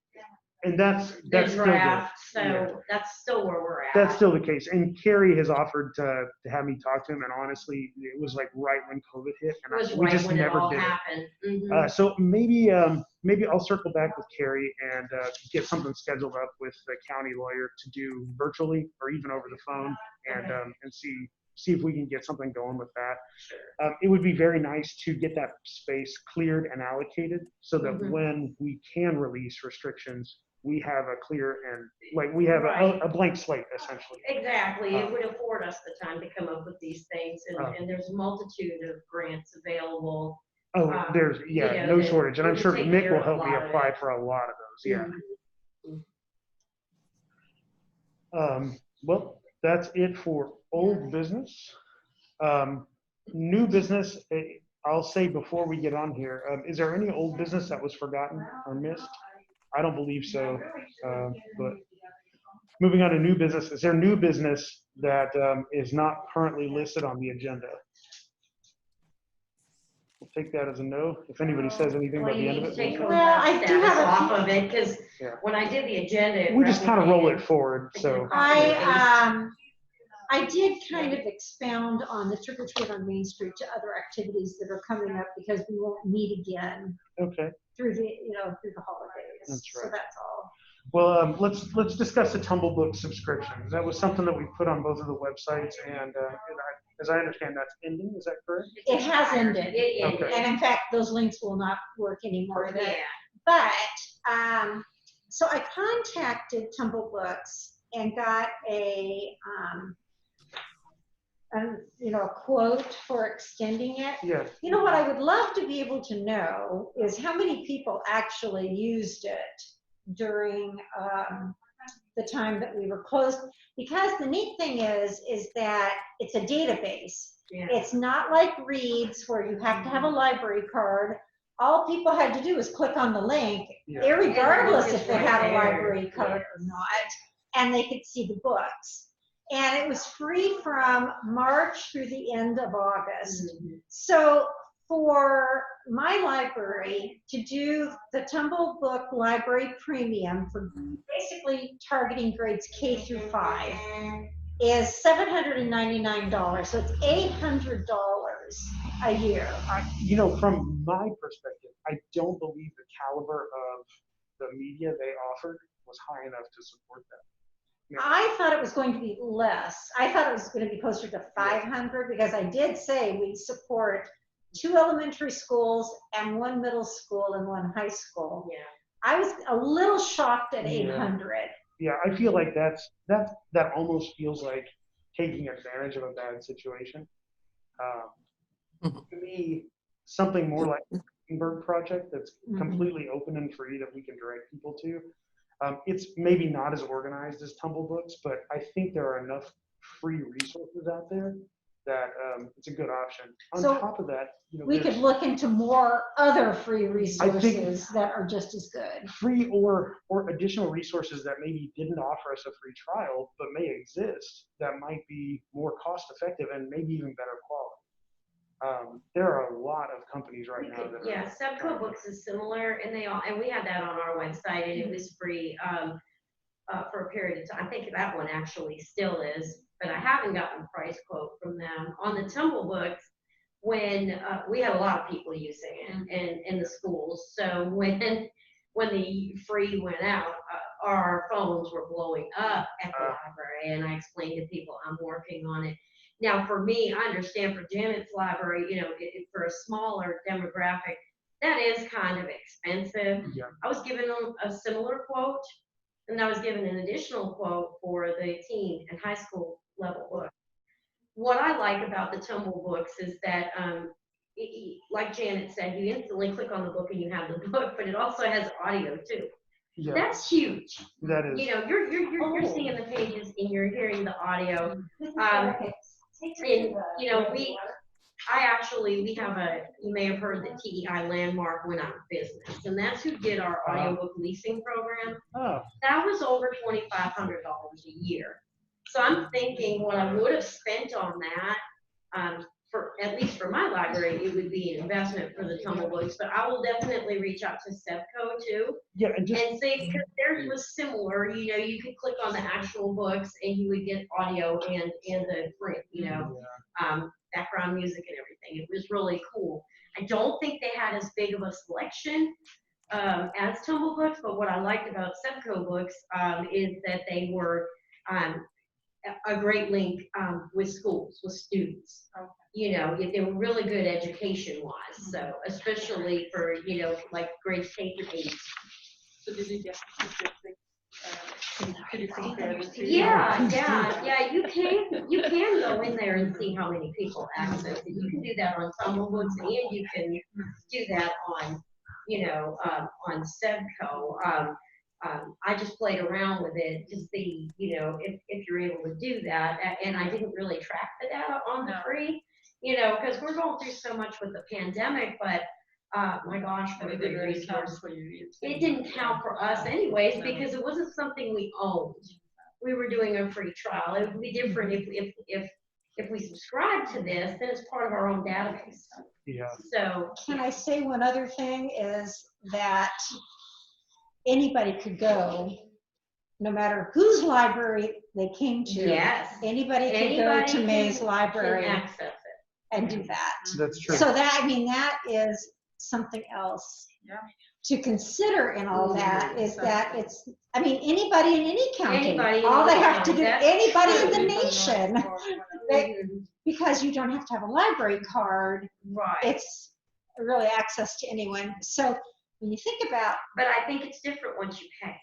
and that's the still draft. good. So that's still where we're at. That's still the case. And Carrie has offered to have me talk to him. And honestly, it was like right when COVID hit. And It was we right just when never it all did happened. it. Mhm. So maybe I'll circle back with Carrie and get something scheduled up with the county lawyer to do virtually or even over the phone and see if we can get something going with that. Sure. It would be very nice to get that space cleared and allocated so that when we can release restrictions, we have a clear and we have a blank slate essentially. Exactly. It would afford us the time to come up with these things, and there's a multitude of grants available. There's no shortage, and I'm sure Mick will help me apply for a lot of those. Yeah. Mm-hmm. Well, that's it for old business. New business. I'll say before we get on here, is there any old business that was forgotten or missed? I don't believe so, but moving on to new business, is there new business that is not currently listed on the agenda? take that as a no. If anybody says anything by Well, the you end need of to it, take we'll- those Well, I do status have a off few- of it, because Yeah. when I did the agenda. it we just kind of roll it replicated- forward, so. I did kind of expound on the trick or treat on Main Street to other activities that are coming up because we won't meet again Okay, through the holidays. That's So right. that's all. well, let's discuss the Tumble Book subscriptions. That was something that we put on both of the websites, and as I understand, that's ending, is that correct? It has ended. It ended. Okay. And in fact, those links will not work anymore. Yeah. But, so I contacted Tumble Books and got a quote for extending it. Yeah, You know, what I would love to be able to know is how many people actually used it during the time that we were closed. Because the neat thing is that it's a database. Yeah. It's not like Reads where you have to have a library card. All people had to do was click on the link, Yeah. irregardless And the book if they is had right a there. library card or not, and they could see the books. And it was free from March through the end of August. Mhm. So for my library to do the Tumble Book Library Premium for basically targeting grades K through 5 is $799. So it's $800 a year. from my perspective, I don't believe the caliber of the media they offered was high enough to support that. I thought it was going to be less. I thought it was going to be closer to 500 because I did say we support 2 elementary schools and 1 middle school and 1 high school. Yeah. I was a little shocked at Yeah. 800. Yeah, I feel like that almost feels like taking advantage of a bad situation. To me, something more like the Greenberg project that's Mhm. completely open and free that we can direct people to. It's maybe not as organized as Tumble Books, but I think there are enough free resources out there that it's a good option. On So top of that, We could there's look into more other free resources that are just as good. free or additional resources that maybe didn't offer us a free trial, but may exist that might be more cost effective and maybe even better quality. There are a lot of companies right now that are. Yeah, Subco Books is similar, and we had that on our website, and it was free for a period of time. I think that one actually still is, but I haven't gotten a price quote from them. On the Tumble Books, when we had a lot of people using it in the schools, so when the free went out, our phones were blowing up at the library, and I explained to people I'm working on it. Now, for me, I understand for Janet's library, for a smaller demographic, that is kind of expensive. Yeah. I was given a similar quote, and I was given an additional quote for the teen and high school level book. What I like about the Tumble Books is that, like Janet said, you instantly click on the book and you have the book, but it also has audio too. Yeah, That's huge. that is. You're seeing the pages and you're hearing the audio. We have you may have heard that TEI Landmark went out of business, and that's who did our audiobook leasing program. Oh, That was over $2,500 a year. So I'm thinking what I would have spent on that, at least for my library, it would be an investment for the Tumble Books, but I will definitely reach out to Sevco too yeah, and just and see, because theirs was similar, you could click on the actual books and you would get audio and the print, background music and everything. It was really cool. I don't think they had as big of a selection as Tumble Books, but what I liked about Sevco Books is that they were a great link with schools, with students. Okay. They were really good education-wise, so especially for, like grades K through 8. So did you get specific, could you compare the two? Yeah, you can go in there and see how many people access it. You can do that on Tumble Books, and you can do that on, on Sevco. I just played around with it to see, if you're able to do that, and I didn't really track the data on the free, because we're going through so much with the pandemic, but my gosh, what a great resource. It didn't count for us anyways, because it wasn't something we owned. We were doing a free trial. It would be different if if we subscribe to this, then it's part of our own database. Yeah. So, Can I say one other thing is that anybody could go, no matter whose library they came to. yes, Anybody could anybody go to May's can library access it. and do that. That's true. So that, I mean, that is something else Yeah. to consider in all that, is Mhm. that it's, I mean, anybody in any county, Anybody in all they any have to county, do, that's anybody in the true. nation, because you don't have to have a library card, Right. it's really access to anyone. So when you think about, But I think it's different once you pay.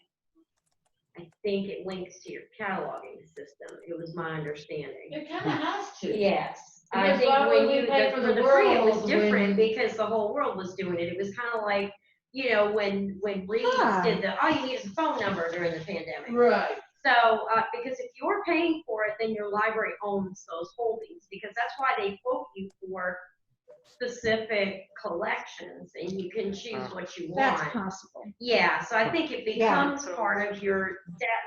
I think it links to your cataloging system. It was my understanding. It kind of has to. Yes. I Because think why when would we you, pay for for the the free, it was world different when- because the whole world was doing it. It was kind of like, you know, when Reeves did all you need is a phone number during the pandemic. Right. So, because if you're paying for it, then your library owns those holdings, because that's why they quote you for specific collections, and you can choose what you want. that's possible. Yeah, so I think it becomes Yeah. part of your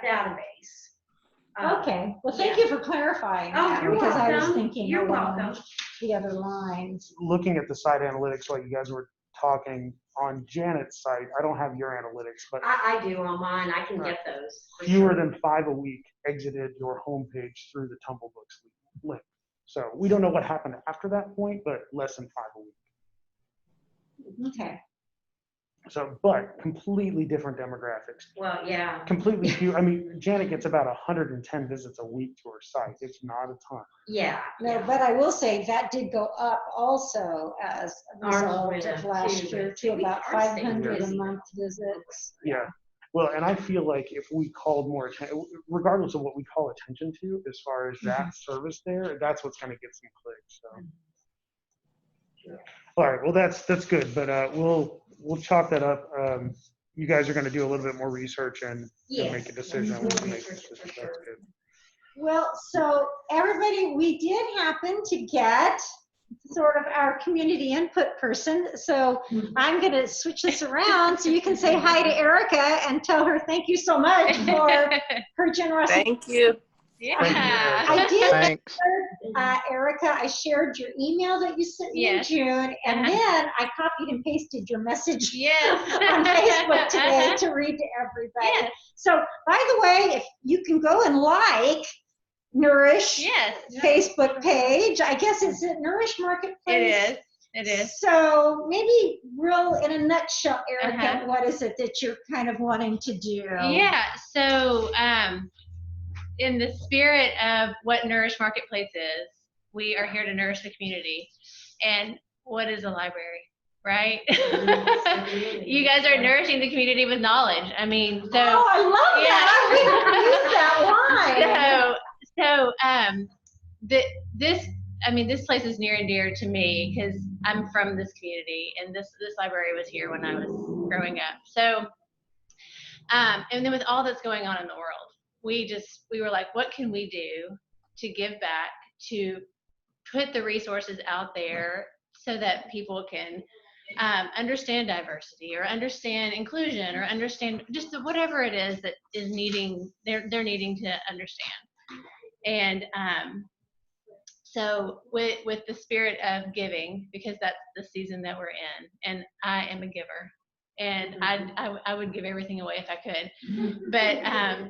database. Okay, well, thank you for clarifying Oh, that, you're because I was welcome. thinking You're along welcome. the other lines. Looking at the site analytics while you guys were talking on Janet's site, I don't have your analytics, but I do on mine. I can get those. for fewer sure. than 5 a week exited your homepage through the Tumble Books link. So we don't know what happened after that point, but less than 5 a week. Okay. So, but completely different demographics. Well, yeah. Completely few. I mean, Janet gets about 110 visits a week to her site. It's not a ton. Yeah. No, yeah. but I will say that did go up also as a Ours result went of up last too, year but to we- about ours stayed 500 a busy. month visits. Yeah. Well, and I feel like if we called more attention, regardless of what we call attention to, as far as that service there, that's what's going to get some clicks. So. All right. Well, that's good, but we'll chalk that up. You guys are going to do a little bit more research and make a decision. We'll We can make a research it decision. for That's sure. good. Well, so everybody, we did happen to get sort of our community input person. So I'm going to switch this around so you can say hi to Erica and tell her thank you so much for her generosity. Thank you. Yeah. I did, Thanks. Erica, I shared your email that you sent me in Yes. June, and then I copied and pasted your message Yes. on Facebook today to read to everybody. Yes. So, by the way, if you can go and like Nourish Yes. Facebook page, I guess it's at Nourish Marketplace. It is. It is. So maybe real in a nutshell, Erica, Uh-huh. what is it that you're kind of wanting to do? Yeah. So, in the spirit of what Nourish Marketplace is, we are here to nourish the community. And what is a library, right? You guys are nourishing the community with knowledge. I mean, so. Oh, I love that. I didn't use that line. This place is near and dear to me because I'm from this community, and this library was here when I was growing up. So, and then with all that's going on in the world, we were like, what can we do to give back, to put the resources out there so that people can understand diversity or understand inclusion or understand just whatever it is that is needing, they're needing to understand. And so with the spirit of giving, because that's the season that we're in, and I am a giver, and I would give everything away if I could, but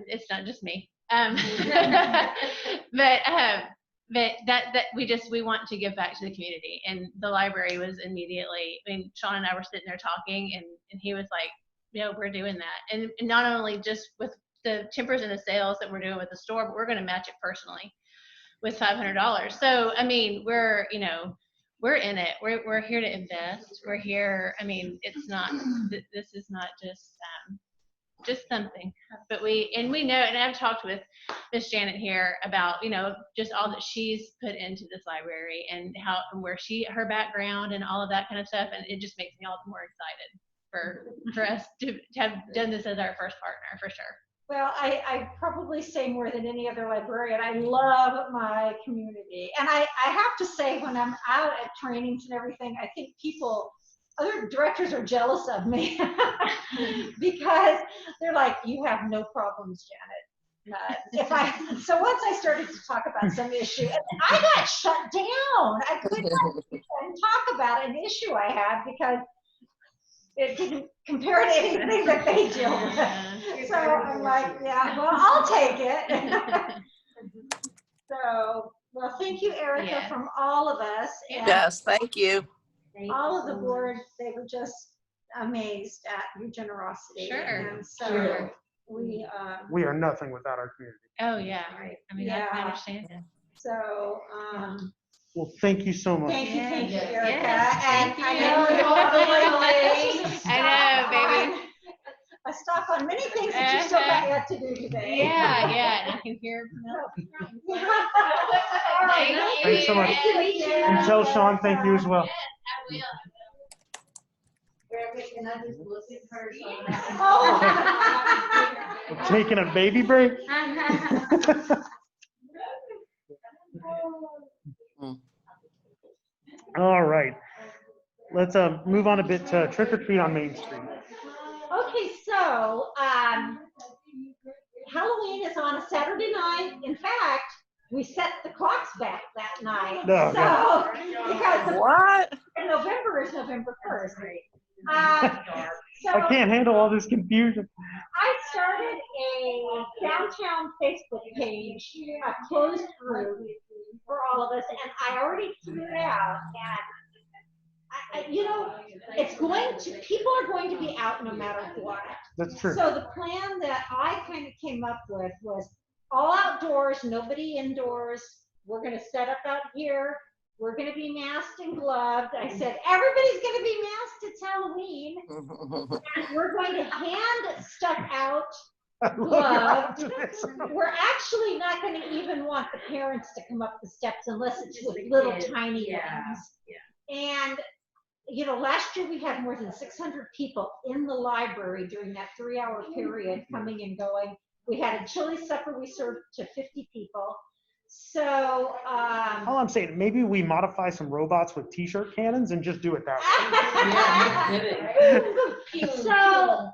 it's not just me. But we want to give back to the community, and the library was immediately. I mean, Sean and I were sitting there talking, and he was like, we're doing that, and not only just with the tempers and the sales that we're doing with the store, but we're going to match it personally with $500. So I mean, we're in it. We're here to invest. We're here. I mean, it's not. This is not just something. But we know, and I've talked with Miss Janet here about just all that she's put into this library and how and where her background and all of that kind of stuff, and it just makes me all the more excited for us to have done this as our first partner for sure. Well, I probably say more than any other librarian, I love my community. And I have to say, when I'm out at trainings and everything, I think other directors are jealous of me because they're like, you have no problems, Janet. So once I started to talk about some issue, I got shut down. I could not even talk about an issue I had because it didn't compare to anything that they deal with. So I'm like, yeah, well, I'll take it. So, well, thank you, Erica, Yeah. from all of us. And Yes, thank you. all of the board, they were just amazed at your generosity. Sure. And so Sure. we, We are nothing without our community. Oh, yeah. I mean, I Yeah. understand. so, Well, thank you so much. thank you, Yes. Erica. Yes, And thank I you. know you all I know, baby. I stop on many things that you still got yet to do today. Yeah, yeah. And I can hear All right. Thanks so much. Thank you. And tell Sean thank you as well. I will. Can I just look at her? Oh. Taking a baby break? All right. Let's move on a bit to trick or treat on Main Street. Okay, so Halloween is on a Saturday night. In fact, we set the clocks back that night. Oh, So, because What? November is November 1st. So I can't handle all this confusion. I started a downtown Facebook page, a closed group for all of us, and I already threw it out. And it's going to, people are going to be out no matter what. That's true. So the plan that I kind of came up with was all outdoors, nobody indoors. We're going to set up out here. We're going to be masked and gloved. I said, everybody's going to be masked. It's Halloween. And we're going to hand stuff out gloved. We're actually not going to even want the parents to come up the steps unless it's with little tiny ones. And last year we had more than 600 people in the library during that 3-hour period coming and going. We had a chili supper we served to 50 people. So, All I'm saying, maybe we modify some robots with t-shirt cannons and just do it that way. so,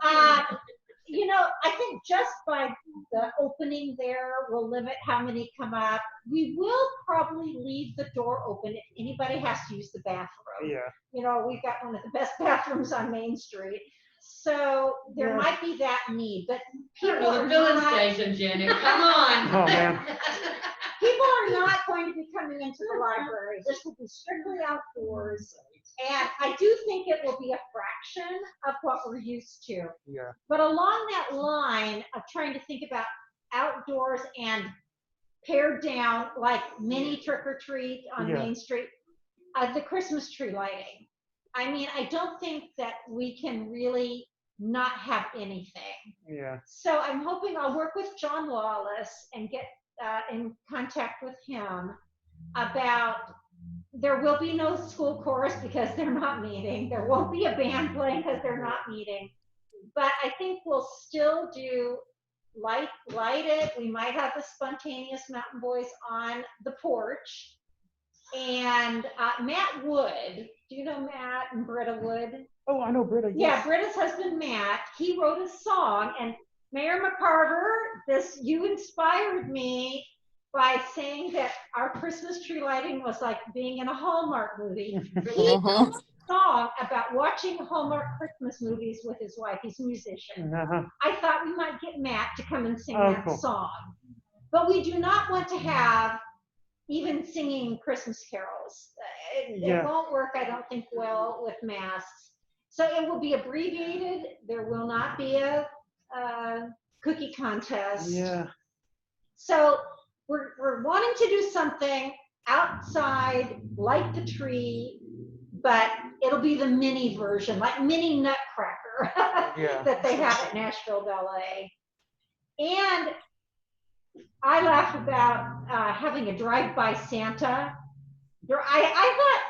I think just by the opening there will limit how many come up. We will probably leave the door open if anybody has to use the bathroom. Yeah. We've got one of the best bathrooms on Main Street. So there might be that need, but people are not, station, Jenny. Come on. Oh, man. people are not going to be coming into the library. This will be strictly outdoors. And I do think it will be a fraction of what we're used to. Yeah. But along that line of trying to think about outdoors and pared down, like mini trick or treat on Main Street, the Christmas tree lighting. I mean, I don't think that we can really not have anything. Yeah. So I'm hoping I'll work with John Lawless and get in contact with him about, there will be no school chorus because they're not meeting. There won't be a band playing because they're not meeting. But I think we'll still do light it. We might have the spontaneous Mountain Boys on the porch. And Matt Wood, do you know Matt and Britta Wood? Oh, I know Britta. Yeah, Britta's husband, Matt, he wrote a song. And Mayor McCarver, you inspired me by saying that our Christmas tree lighting was like being in a Hallmark movie. He wrote a song about watching Hallmark Christmas movies with his wife. He's a musician. I thought we might get Matt to come and sing that song. But we do not want to have even singing Christmas carols. It won't work, I don't think, well with masks. So it will be abbreviated. There will not be a cookie contest. Yeah. So we're wanting to do something outside, like the tree, but it'll be the mini version, like mini Nutcracker that they have at Nashville Ballet. And I laughed about having a drive-by Santa. I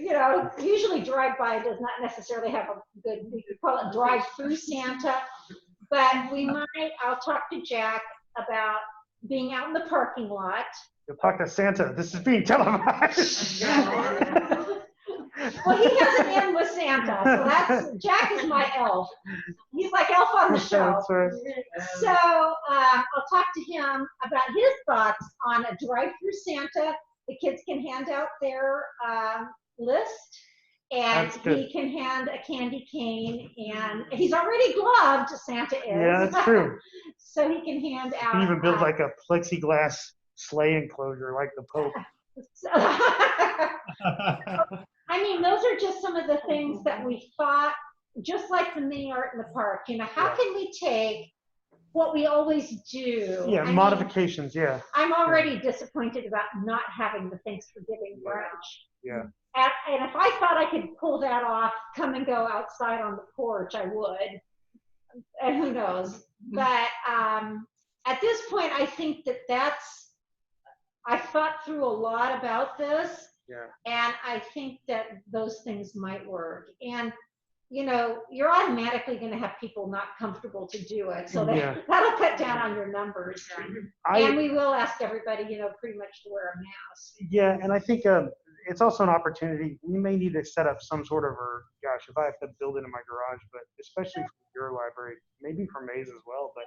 thought, usually drive-by does not necessarily have a good, we could call it drive-through Santa, but I'll talk to Jack about being out in the parking lot. You'll talk to Santa. This is being televised. Well, he has an in with Santa, so Jack is my elf. He's like elf on the show. That's right. So I'll talk to him about his thoughts on a drive-through Santa. The kids can hand out their list, and That's good. he can hand a candy cane, and he's already gloved, Santa is. Yeah, that's true. So he can hand You out. can even build like a plexiglass sleigh enclosure like the Pope. So, I mean, those are just some of the things that we thought, just like the mini art in the park, you know, how can we take what we always do? Yeah, I mean, modifications, yeah. I'm already disappointed about not having the Thanksgiving brunch. Yeah. And if I thought I could pull that off, come and go outside on the porch, I would. And who knows? But at this point, I think I've thought through a lot about this. Yeah. And I think that those things might work. And, you know, you're automatically going to have people not comfortable to do it. So that'll cut down on your numbers. And we will ask everybody, you know, pretty much to wear a mask. Yeah, and I think it's also an opportunity. We may need to set up some sort of, or gosh, if I have to build it in my garage, but especially for your library, maybe for Maze as well, but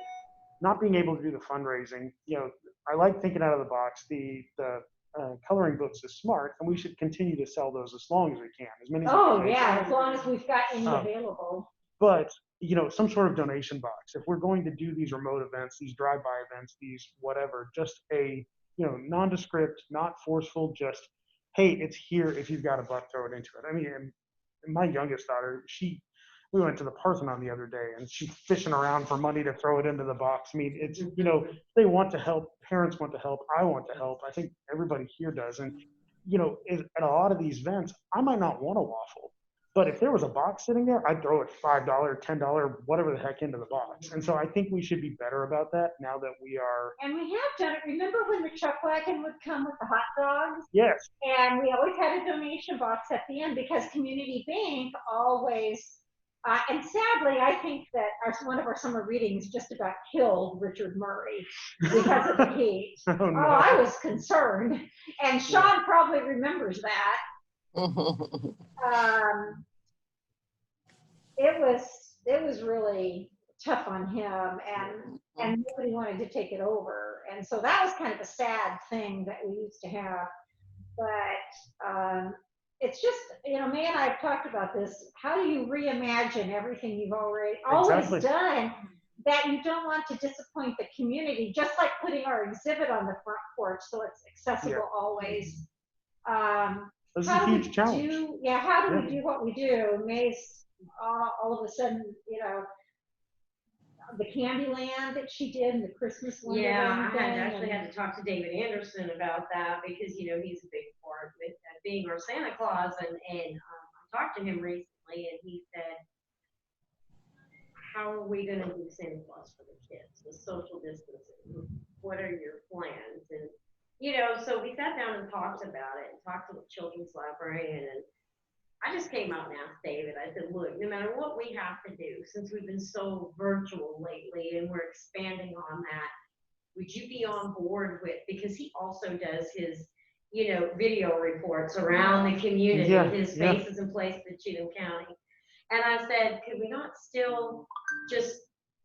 not being able to do the fundraising, you know, I like thinking out of the box. The coloring books is smart, and we should continue to sell those as long as we can. As many. Oh yeah, as long as we've got any available. But you know, some sort of donation box. If we're going to do these remote events, these drive-by events, these whatever, just a nondescript, not forceful, just hey, it's here. If you've got a buck, throw it into it. I mean, and my youngest daughter, we went to the Parthenon the other day, and she's fishing around for money to throw it into the box. I mean, it's, they want to help, parents want to help, I want to help. I think everybody here does. And, at a lot of these events, I might not want a waffle, but if there was a box sitting there, I'd throw it $5, $10, whatever the heck into the box. And so I think we should be better about that now that we are. And we have done it. Remember when the truck wagon would come with the hot dogs? Yes. And we always had a donation box at the end because Community Bank always, and sadly, I think that one of our summer readings just about killed Richard Murray because of the heat. Oh, no. I was concerned. And Sean probably remembers that. It was really tough on him, and nobody wanted to take it over. And so that was kind of a sad thing that we used to have. But it's just, May and I have talked about this. How do you reimagine everything you've always done that you don't want to disappoint the community, just like putting our exhibit on the front porch so it's accessible always. That's a huge challenge. How do we do what we do? May's all of a sudden, the Candyland that she did and the Christmas one. Yeah, I actually had to talk to David Anderson about that because, he's a big part of being our Santa Claus. And I talked to him recently and he said, how are we going to do Santa Claus for the kids with social distancing? What are your plans? And, so we sat down and talked about it and talked to the children's librarian. And I just came out and asked David, I said, look, no matter what we have to do, since we've been so virtual lately and we're expanding on that, would you be on board with, because he also does his, video reports around the community, his Faces in Places in Cheatham County. And I said, could we not still just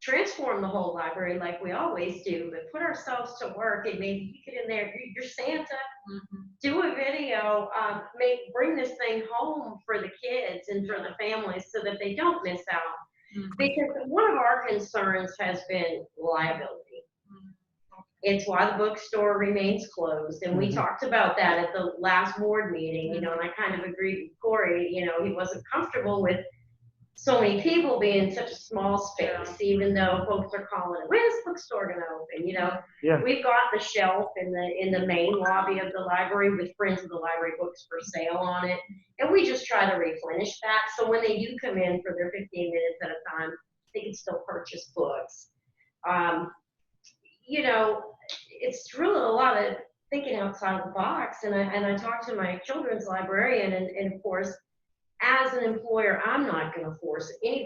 transform the whole library like we always do, but put ourselves to work and maybe you get in there, you're Santa, do a video, bring this thing home for the kids and for the families so that they don't miss out. Because one of our concerns has been liability. It's why the bookstore remains closed. And we talked about that at the last board meeting, and I kind of agreed with Corey, he wasn't comfortable with so many people being in such a small space, even though folks are calling it, when's the bookstore gonna open? We've got the shelf in the main lobby of the library with Friends of the Library books for sale on it. And we just try to replenish that. So when they do come in for their 15 minutes at a time, they can still purchase books. It's really a lot of thinking outside the box. And I talked to my children's librarian and of course, as an employer, I'm not going to force any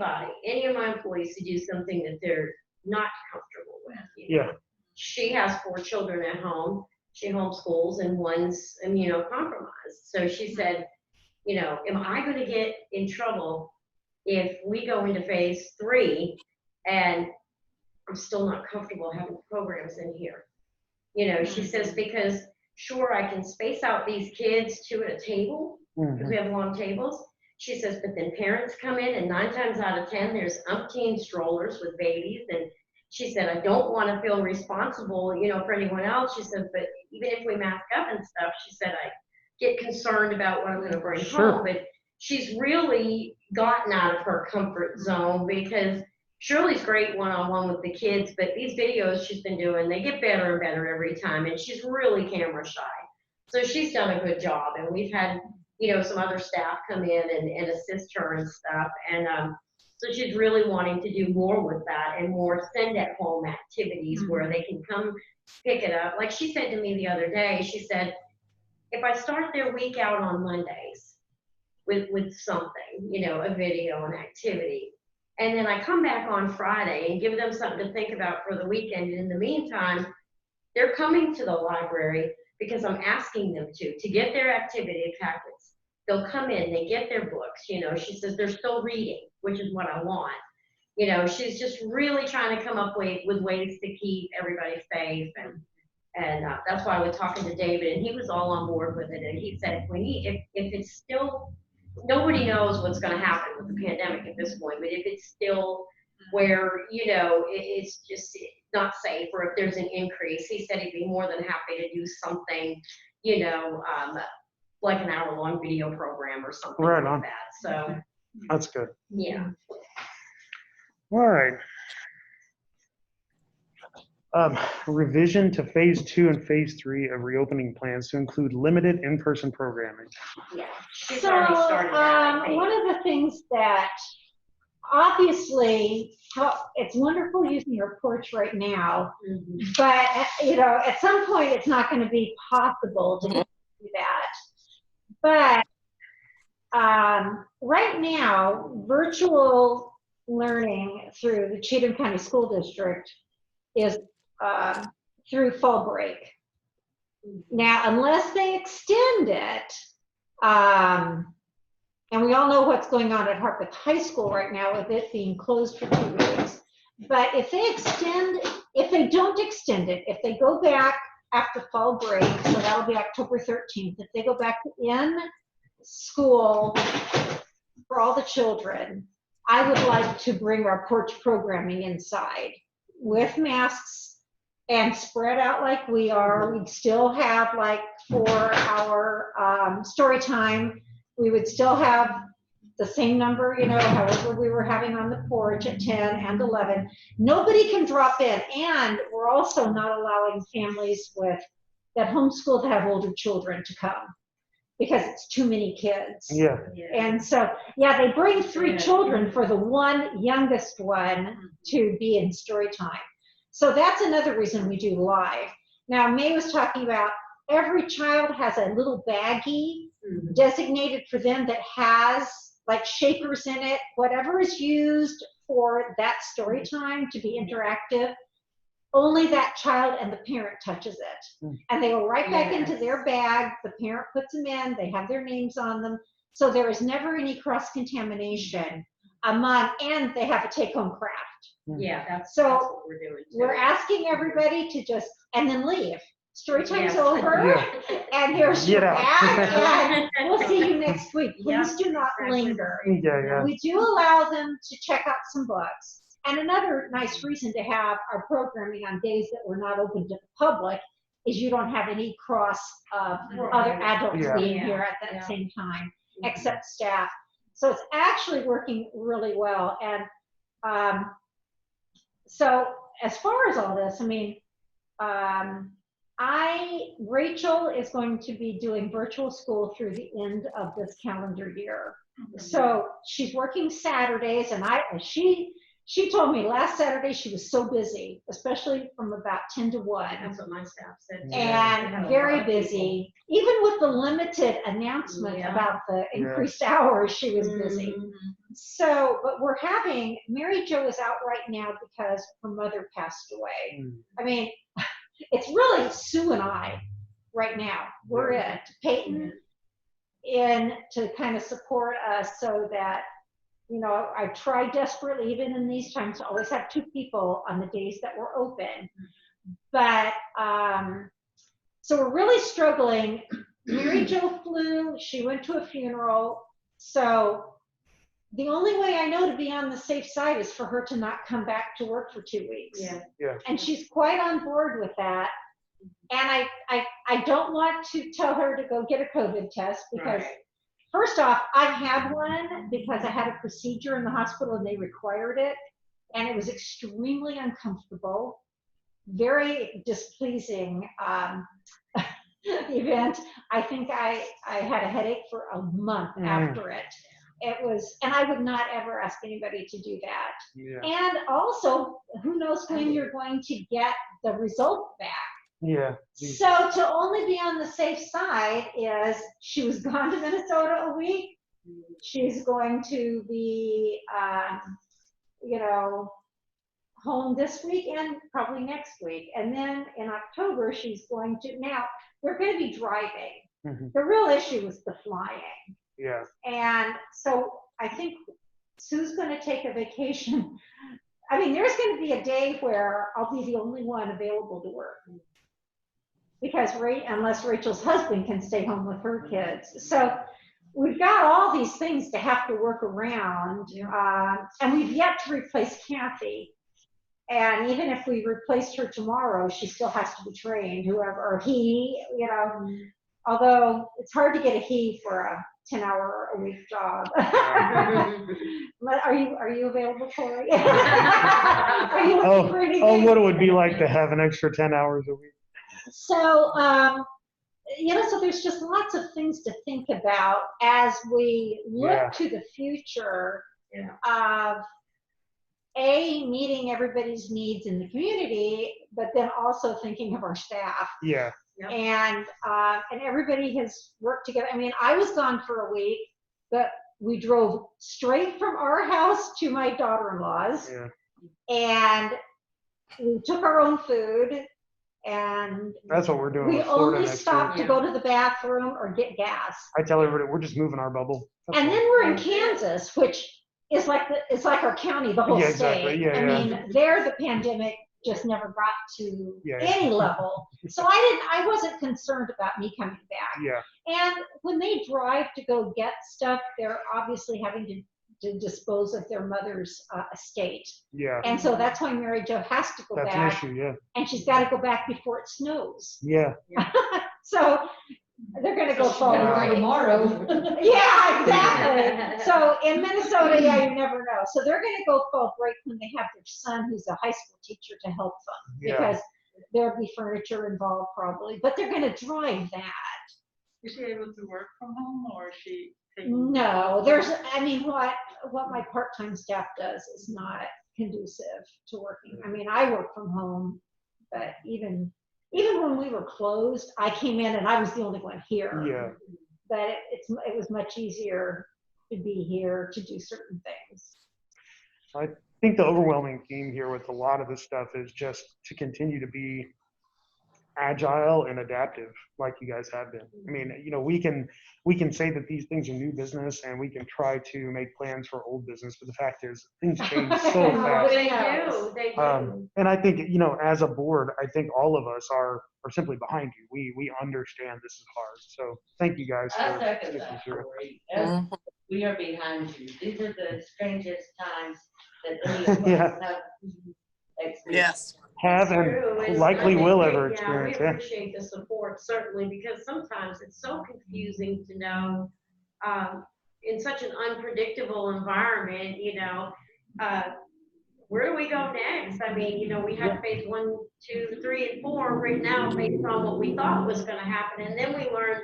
of my employees to do something that they're not comfortable with. She has 4 children at home. She homeschools and one's immunocompromised. So she said, You know, am I gonna get in trouble if we go into phase 3 and I'm still not comfortable having programs in here? You know, she says, because sure, I can space out these kids 2 at a table, because we have long tables. She says, but then parents come in, and 9 times out of 10, there's umpteen strollers with babies. And she said, I don't want to feel responsible, you know, for anyone else. She said, but even if we mask up and stuff, she said, I get concerned about what I'm going to bring home. But she's really gotten out of her comfort zone, because Shirley's great one-on-one with the kids, but these videos she's been doing, they get better and better every time, and she's really camera shy. So she's done a good job, and we've had, you know, some other staff come in and assist her and stuff. And so she's really wanting to do more with that, and more send-at-home activities where they can come pick it up. Like she said to me the other day, she said, if I start their week out on Mondays with something, you know, a video, an activity, and then I come back on Friday and give them something to think about for the weekend. And in the meantime, they're coming to the library because I'm asking them to get their activity packets. They'll come in, they get their books, you know. She says they're still reading, which is what I want. You know, she's just really trying to come up with ways to keep everybody safe. And that's why I was talking to David, and he was all on board with it. And he said, if it's still, nobody knows what's going to happen with the pandemic at this point, but if it's still where, you know, it's just not safe, or if there's an increase, he said he'd be more than happy to do something, you know, like an hour-long video program or something Right like on. that. So, That's good. yeah. All right. Revision to phase 2 and phase 3 of reopening plans to include limited in-person programming. Yeah. She's So, already started that, I think. one of the things that obviously, it's wonderful using your porch right now, but you know, at some point it's not going to be possible to do that. But right now, virtual learning through the Cheatham County School District is through fall break. Now, unless they extend it, and we all know what's going on at Harpeth High School right now with it being closed for 2 weeks. But if they don't extend it, if they go back after fall break, so that'll be October 13th, if they go back to in school for all the children, I would like to bring our porch programming inside with masks and spread out like we are. We'd still have, like, for our story time, we would still have the same number, you know, however we were having on the porch at 10 and 11. Nobody can drop in, and we're also not allowing families that homeschool to have older children to come, because it's too many kids. Yeah. And so, yeah, they bring 3 children for the one youngest one to be in story time. So that's another reason we do live. Now, May was talking about every child has a little baggie designated for them that has like shakers in it, whatever is used for that story time to be interactive. Only that child and the parent touches it. And they go right back into their bag. The parent puts them in, they have their names on them. So there is never any cross-contamination among, and they have a take-home craft. Yeah, that's So what we're doing too. we're asking everybody to just, and then leave. Story time's over, and here's your Get out. bag, and we'll see you next week. Please do not linger. Yeah. We do allow them to check out some books. And another nice reason to have our programming on days that we're not open to the public is you don't have any cross of other adults being here at that same time, except staff. So it's actually working really well. And so as far as all this, I mean, Rachel is going to be doing virtual school through the end of this calendar year. So she's working Saturdays, and she told me last Saturday she was so busy, especially from about 10 to 1. That's what my staff said. And very busy. Even with the limited announcement about the increased hours, she was busy. So, but we're having, Mary Jo is out right now because her mother passed away. I mean, it's really Sue and I right now. We're it. Peyton in to kind of support us so that, you know, I tried desperately, even in these times, to always have 2 people on the days that were open. But, so we're really struggling. Mary Jo flew, she went to a funeral. So the only way I know to be on the safe side is for her to not come back to work for 2 weeks. Yeah. And she's quite on board with that. And I don't want to tell her to go get a COVID test because first off, I've had one because I had a procedure in the hospital and they required it. And it was extremely uncomfortable, very displeasing event. I think I had a headache for a month after it. It was, and I would not ever ask anybody to do that. Yeah. And also, who knows when you're going to get the result back. Yeah. So to only be on the safe side is she was gone to Minnesota a week. She's going to be, you know, home this week and probably next week. And then in October, she's going to, now they're going to be driving. The real issue is the flying. Yeah. And so I think Sue's going to take a vacation. I mean, there's going to be a day where I'll be the only one available to work. Because unless Rachel's husband can stay home with her kids. So we've got all these things to have to work around. And we've yet to replace Kathy. And even if we replaced her tomorrow, she still has to be trained, whoever, or he, you know, although it's hard to get a he for a 10-hour-a-week job. Are you available, Corey? Are you looking for anything? Oh, what it would be like to have an extra 10 hours a week. So, you know, so there's just lots of things to think about as we look to the future of meeting everybody's needs in the community, but then also thinking of our staff. Yeah. And everybody has worked together. I mean, I was gone for a week, but we drove straight from our house to my daughter-in-law's. And we took our own food. And that's what we're doing. We only stopped to go to the bathroom or get gas. I tell everybody we're just moving our bubble. That's and then we're in Kansas, which is it's like our county, the whole state. I mean, there the pandemic just never got to any level. So I wasn't concerned about me coming back. And when they drive to go get stuff, they're obviously having to dispose of their mother's estate. And so that's why Mary Jo has to go back. That's an issue, And she's got to go back before it snows. So they're going to go forward tomorrow. Yeah, exactly. So in Minnesota, you never know. So they're going to go fall break when they have their son, who's a high school teacher, to help them because there'll be furniture involved probably. But they're going to drive that. Is she able to work from home, or is she? No, I mean, what my part-time staff does is not conducive to working. I mean, I work from home, but even when we were closed, I came in and I was the only one here. But it was much easier to be here to do certain things. I think the overwhelming theme here with a lot of this stuff is just to continue to be agile and adaptive like you guys have been. I mean, you know, we can say that these things are new business and we can try to make plans for old business, but the fact is things change so fast. They do. And I think, you know, as a board, I think all of us are simply behind you. We understand this is hard. So thank you guys for making sure. We are behind you. These are the strangest times that any of us have experienced. Have and likely will ever experience. We appreciate the support, certainly, because sometimes it's so confusing to know in such an unpredictable environment, you know, where do we go next? I mean, you know, we have phase 1, 2, 3, and 4 right now based on what we thought was going to happen. And then we learned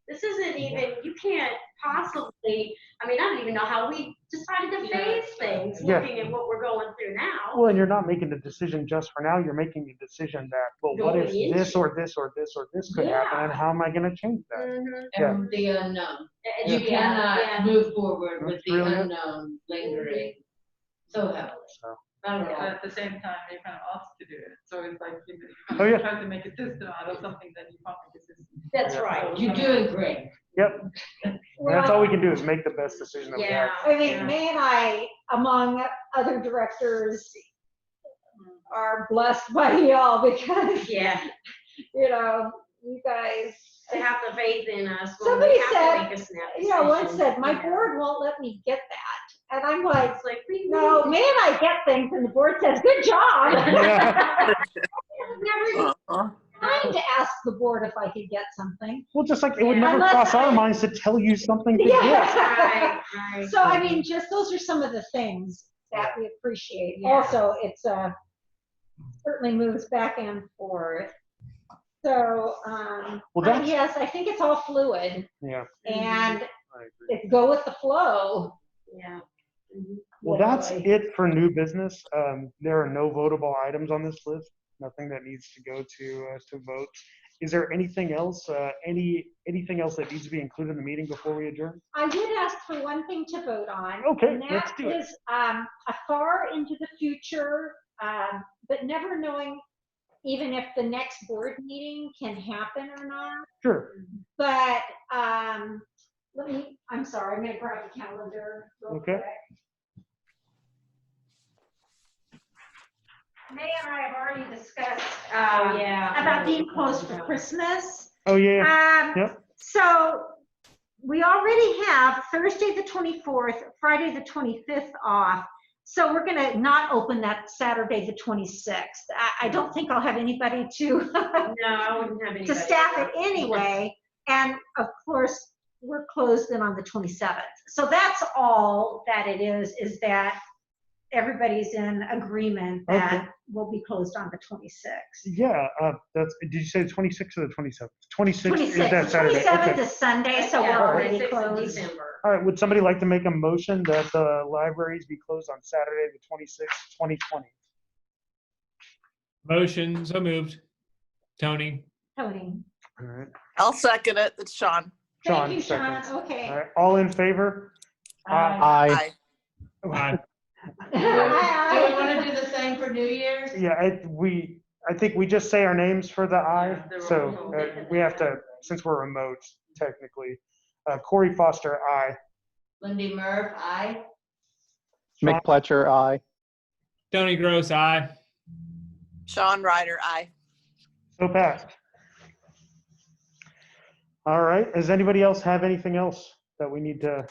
this isn't even, you can't possibly, I mean, I don't even know how we decided to phase things looking at what we're going through now. Well, and you're not making a decision just for now. You're making a decision that, well, what if this or this or this or this could happen, and how am I going to change that? And the unknown. You cannot move forward with the unknown lingering so heavily. At the same time, you're kind of asked to do it. So it's like you try to make a system out of something that you can't make a system. That's right. You're doing great. Yep. And that's all we can do is make the best decision that we have. I mean, May and I, among other directors, are blessed by y'all because, Yeah, you know, you guys, to have the faith in us. when Somebody we have to said, make a snap once decision, said, my you know. board won't let me get that. And I'm like, It's like, no, May and I get things and the board says, good job. Yeah. Never trying to ask the board if I could get something. Well, just like it would Yeah. never Unless cross our I- minds to tell you something to Yeah. get. Right. So, I mean, just those are some of the things that we appreciate. Yeah. Also, it's certainly moves back and forth. So, Well, that's- yes, I think it's all fluid Yeah. and I agree. it's go with the flow. Yeah. Mhm. Well, that's literally. it for new business. There are no votable items on this list. Nothing that needs to go to vote. Is there anything else? Anything else that needs to be included in the meeting before we adjourn? I did ask for one thing to vote on. Okay, and let's that do it. is a far into the future, but never knowing even if the next board meeting can happen or not. Sure. But I'm sorry, I'm gonna grab the calendar real Okay. quick. May and I have already discussed Yeah. about being closed for Christmas. Oh yeah. Yep. So we already have Thursday the 24th, Friday the 25th off. So we're gonna not open that Saturday the 26th. I don't think I'll have anybody to No, I wouldn't have anybody. to staff it anyway. And of course, we're closed then on the 27th. So that's all that it is that everybody's in agreement that Okay. we'll be closed on the 26th. Yeah. Did you say the 26th or the 27th? 26th is 26th, that Saturday. 27th Okay. is Sunday, so we're Yeah, already 26th of closed. December. All right. Would somebody like to make a motion that the libraries be closed on Saturday, the 26th, 2020? Motion, so moved. Tony. Tony. All right. I'll second it. It's Sean. Thank you, Sean. seconds. Okay. All right. All in favor? Aye. Aye. Do we want to do the same for New Year's? Yeah, I think we just say our names for the aye, Yeah, so they're all- we have to, since we're remote technically. Corey Foster, aye. Lindy Murph, aye. Sean- Mick Pletcher, aye. Tony Gross, aye. Sean Ryder, aye. So passed. All right, does anybody else have anything else that we need to?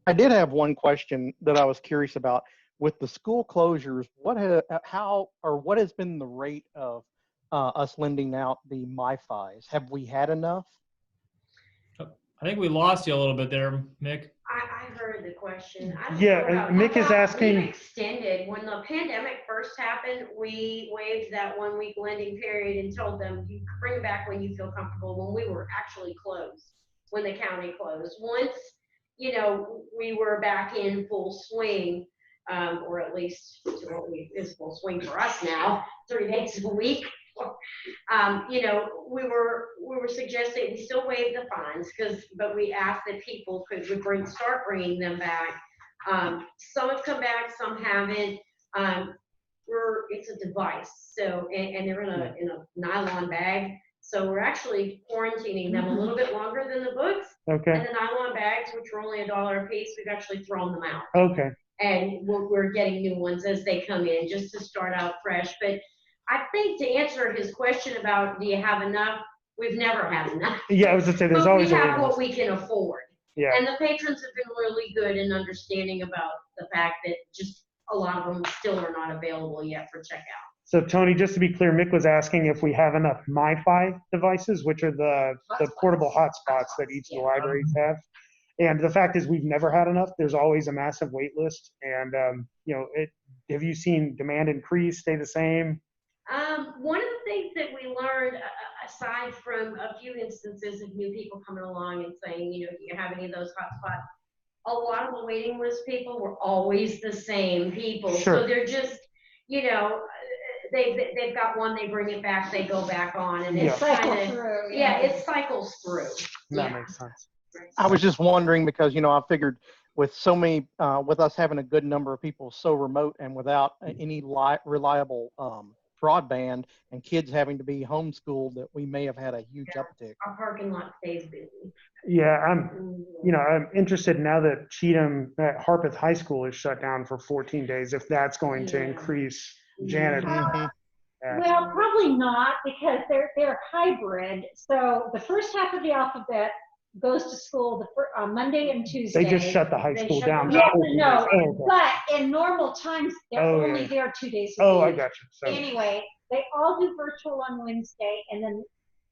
I did have one question that I was curious about. With the school closures, what has been the rate of us lending out the MiFis? Have we had enough? I think we lost you a little bit there, Mick. I heard the question. I don't Yeah, know and how- Mick is we asking- extended, when the pandemic first happened, we waived that 1 week lending period and told them, you bring back when you feel comfortable, when we were actually closed, when the county closed. Once, we were back in full swing, or at least is full swing for us now, 3 days a week. We were suggesting, we still waive the fines, but we asked that people start bringing them back. Some have come back, some haven't. It's a device, so, and they're in a nylon bag. So we're actually quarantining them a little bit longer than the books. Okay, And the nylon bags, which are only $1 a piece, we've actually thrown them out. okay. And we're getting new ones as they come in, just to start out fresh. But I think to answer his question about, do you have enough? We've never had enough. Yeah, I was gonna say, there's But always we a have limit. what we can afford. Yeah, And the patrons have been really good in understanding about the fact that just a lot of them still are not available yet for checkout. so Tony, just to be clear, Mick was asking if we have enough MiFi devices, which are the portable hotspots that each of the libraries have. And the fact is, we've never had enough. There's always a massive wait list. And, have you seen demand increase, stay the same? One of the things that we learned, aside from a few instances of new people coming along and saying, do you have any of those hotspots? A lot of the waiting list people were always the same people. Sure. So they're just, they've got one, they bring it back, they go back on, and it's Cycle kind of, through. yeah, it cycles through. That Yeah. makes sense. I was just wondering because, I figured with so many, with us having a good number of people so remote and without any reliable broadband and kids having to be homeschooled, that we may have had a huge uptick. Our parking lot stays busy. Yeah, I'm interested now that Cheatham, that Harpeth High School is shut down for 14 days, if that's going to Yeah. increase Janet. Mhm. Well, probably not, because they're hybrid. So the first half of the alphabet goes to school Monday and Tuesday. They just shut the high They school shut down. the- Yeah, for 14 no, days. Oh, okay. but in normal times, they're Oh, only yeah. there 2 days a Oh, I week. got you. So, Anyway, they all do virtual on Wednesday, and then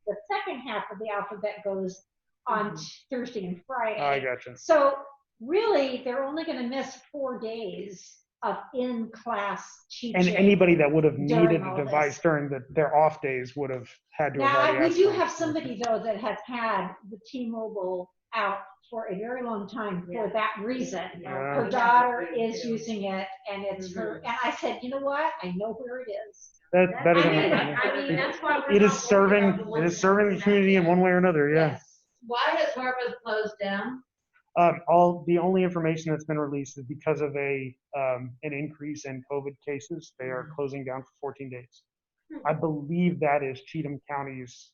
the second half of the alphabet goes on Thursday and Friday. I got you. So really, they're only going to miss 4 days of in-class teaching. And anybody that would have during needed all a device this. during their off days would have had to have Now, already we asked do for it. have somebody, though, that has had the T-Mobile out for a very long time for that reason. Yeah. Her daughter is using it, and it's her, and I said, you know what? I know where it is. That's better I than mean, nothing. I mean, that's why we're It is not worried about the ones serving the community in one way or another. Yeah. Yes. Why has Harvard closed down? The only information that's been released is because of an increase in COVID cases. They are closing down for 14 days. I believe that is Cheatham County's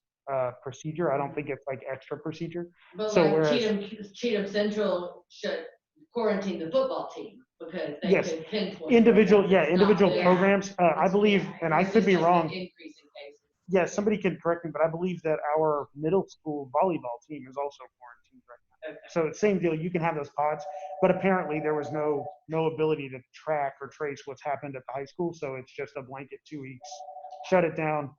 procedure. I don't think it's like extra procedure. But So like whereas- Cheatham Central should quarantine the football team because they Yes. could pinpoint. Individual Yeah. programs. I believe, and I This could is be just an wrong. increase in cases. Yeah, somebody can correct me, but I believe that our middle school volleyball team is also quarantined right now. Okay. So it's same deal. You can have those pods, but apparently there was no ability to track or trace what's happened at the high school. So it's just a blanket 2 weeks, shut it down.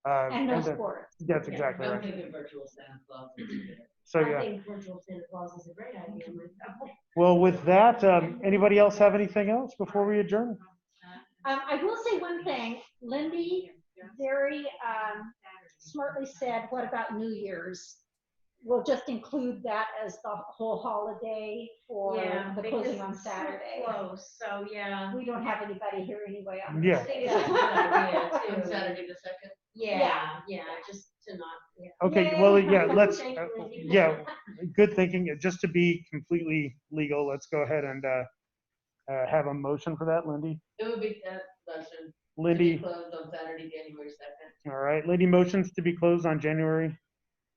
And no then- sports. That's exactly I'm right. thinking virtual Santa Claus is good. So I yeah. think virtual Santa Claus is a great idea myself. Well, with that, anybody else have anything else before we adjourn? I will say one thing. Lindy very smartly said, what about New Year's? We'll just include that as the whole holiday for Yeah, the because closing on it's so Saturday. close, so yeah. We don't have anybody here anyway. On Yeah. I think it's a good idea On too. Saturday the 2nd. Yeah, just to not, yeah. Okay, well, yeah, let's, Thank you, Lindy. yeah, good thinking. Just to be completely legal, let's go ahead and have a motion for that, Lindy. It would be that motion. To be Lindy, closed on Saturday, January 2nd. all right, Lindy motions to be closed on January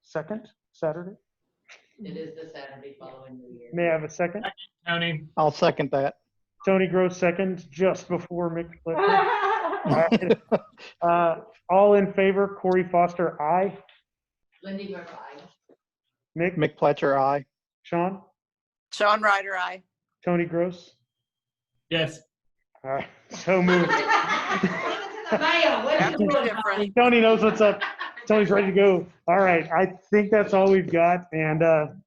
2nd, Saturday. It is the Saturday following New Year. May I have a second? Tony, I'll second that. Tony Gross second, just before Mick Fletcher. All in favor, Corey Foster, aye. Lindy Murphy, aye. Mick, Mick Pletcher, aye. Sean, Sean Ryder, aye. Tony Gross. yes. All right, so moved. Maya, what Gotta you be doing, different. Holly? Tony knows what's up. Tony's ready to go. All right, I think that's all we've got, and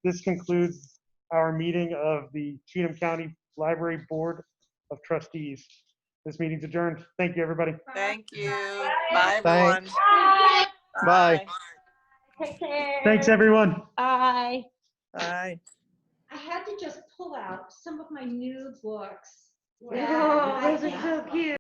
this concludes our meeting of the Cheatham County Library Board of Trustees. This meeting's adjourned. Thank you, everybody. Thank you. Bye, everyone. Thanks. Bye. Take care. Thanks, everyone. Bye. Bye. I had to just pull out some of my new books. Yeah, those are so cute.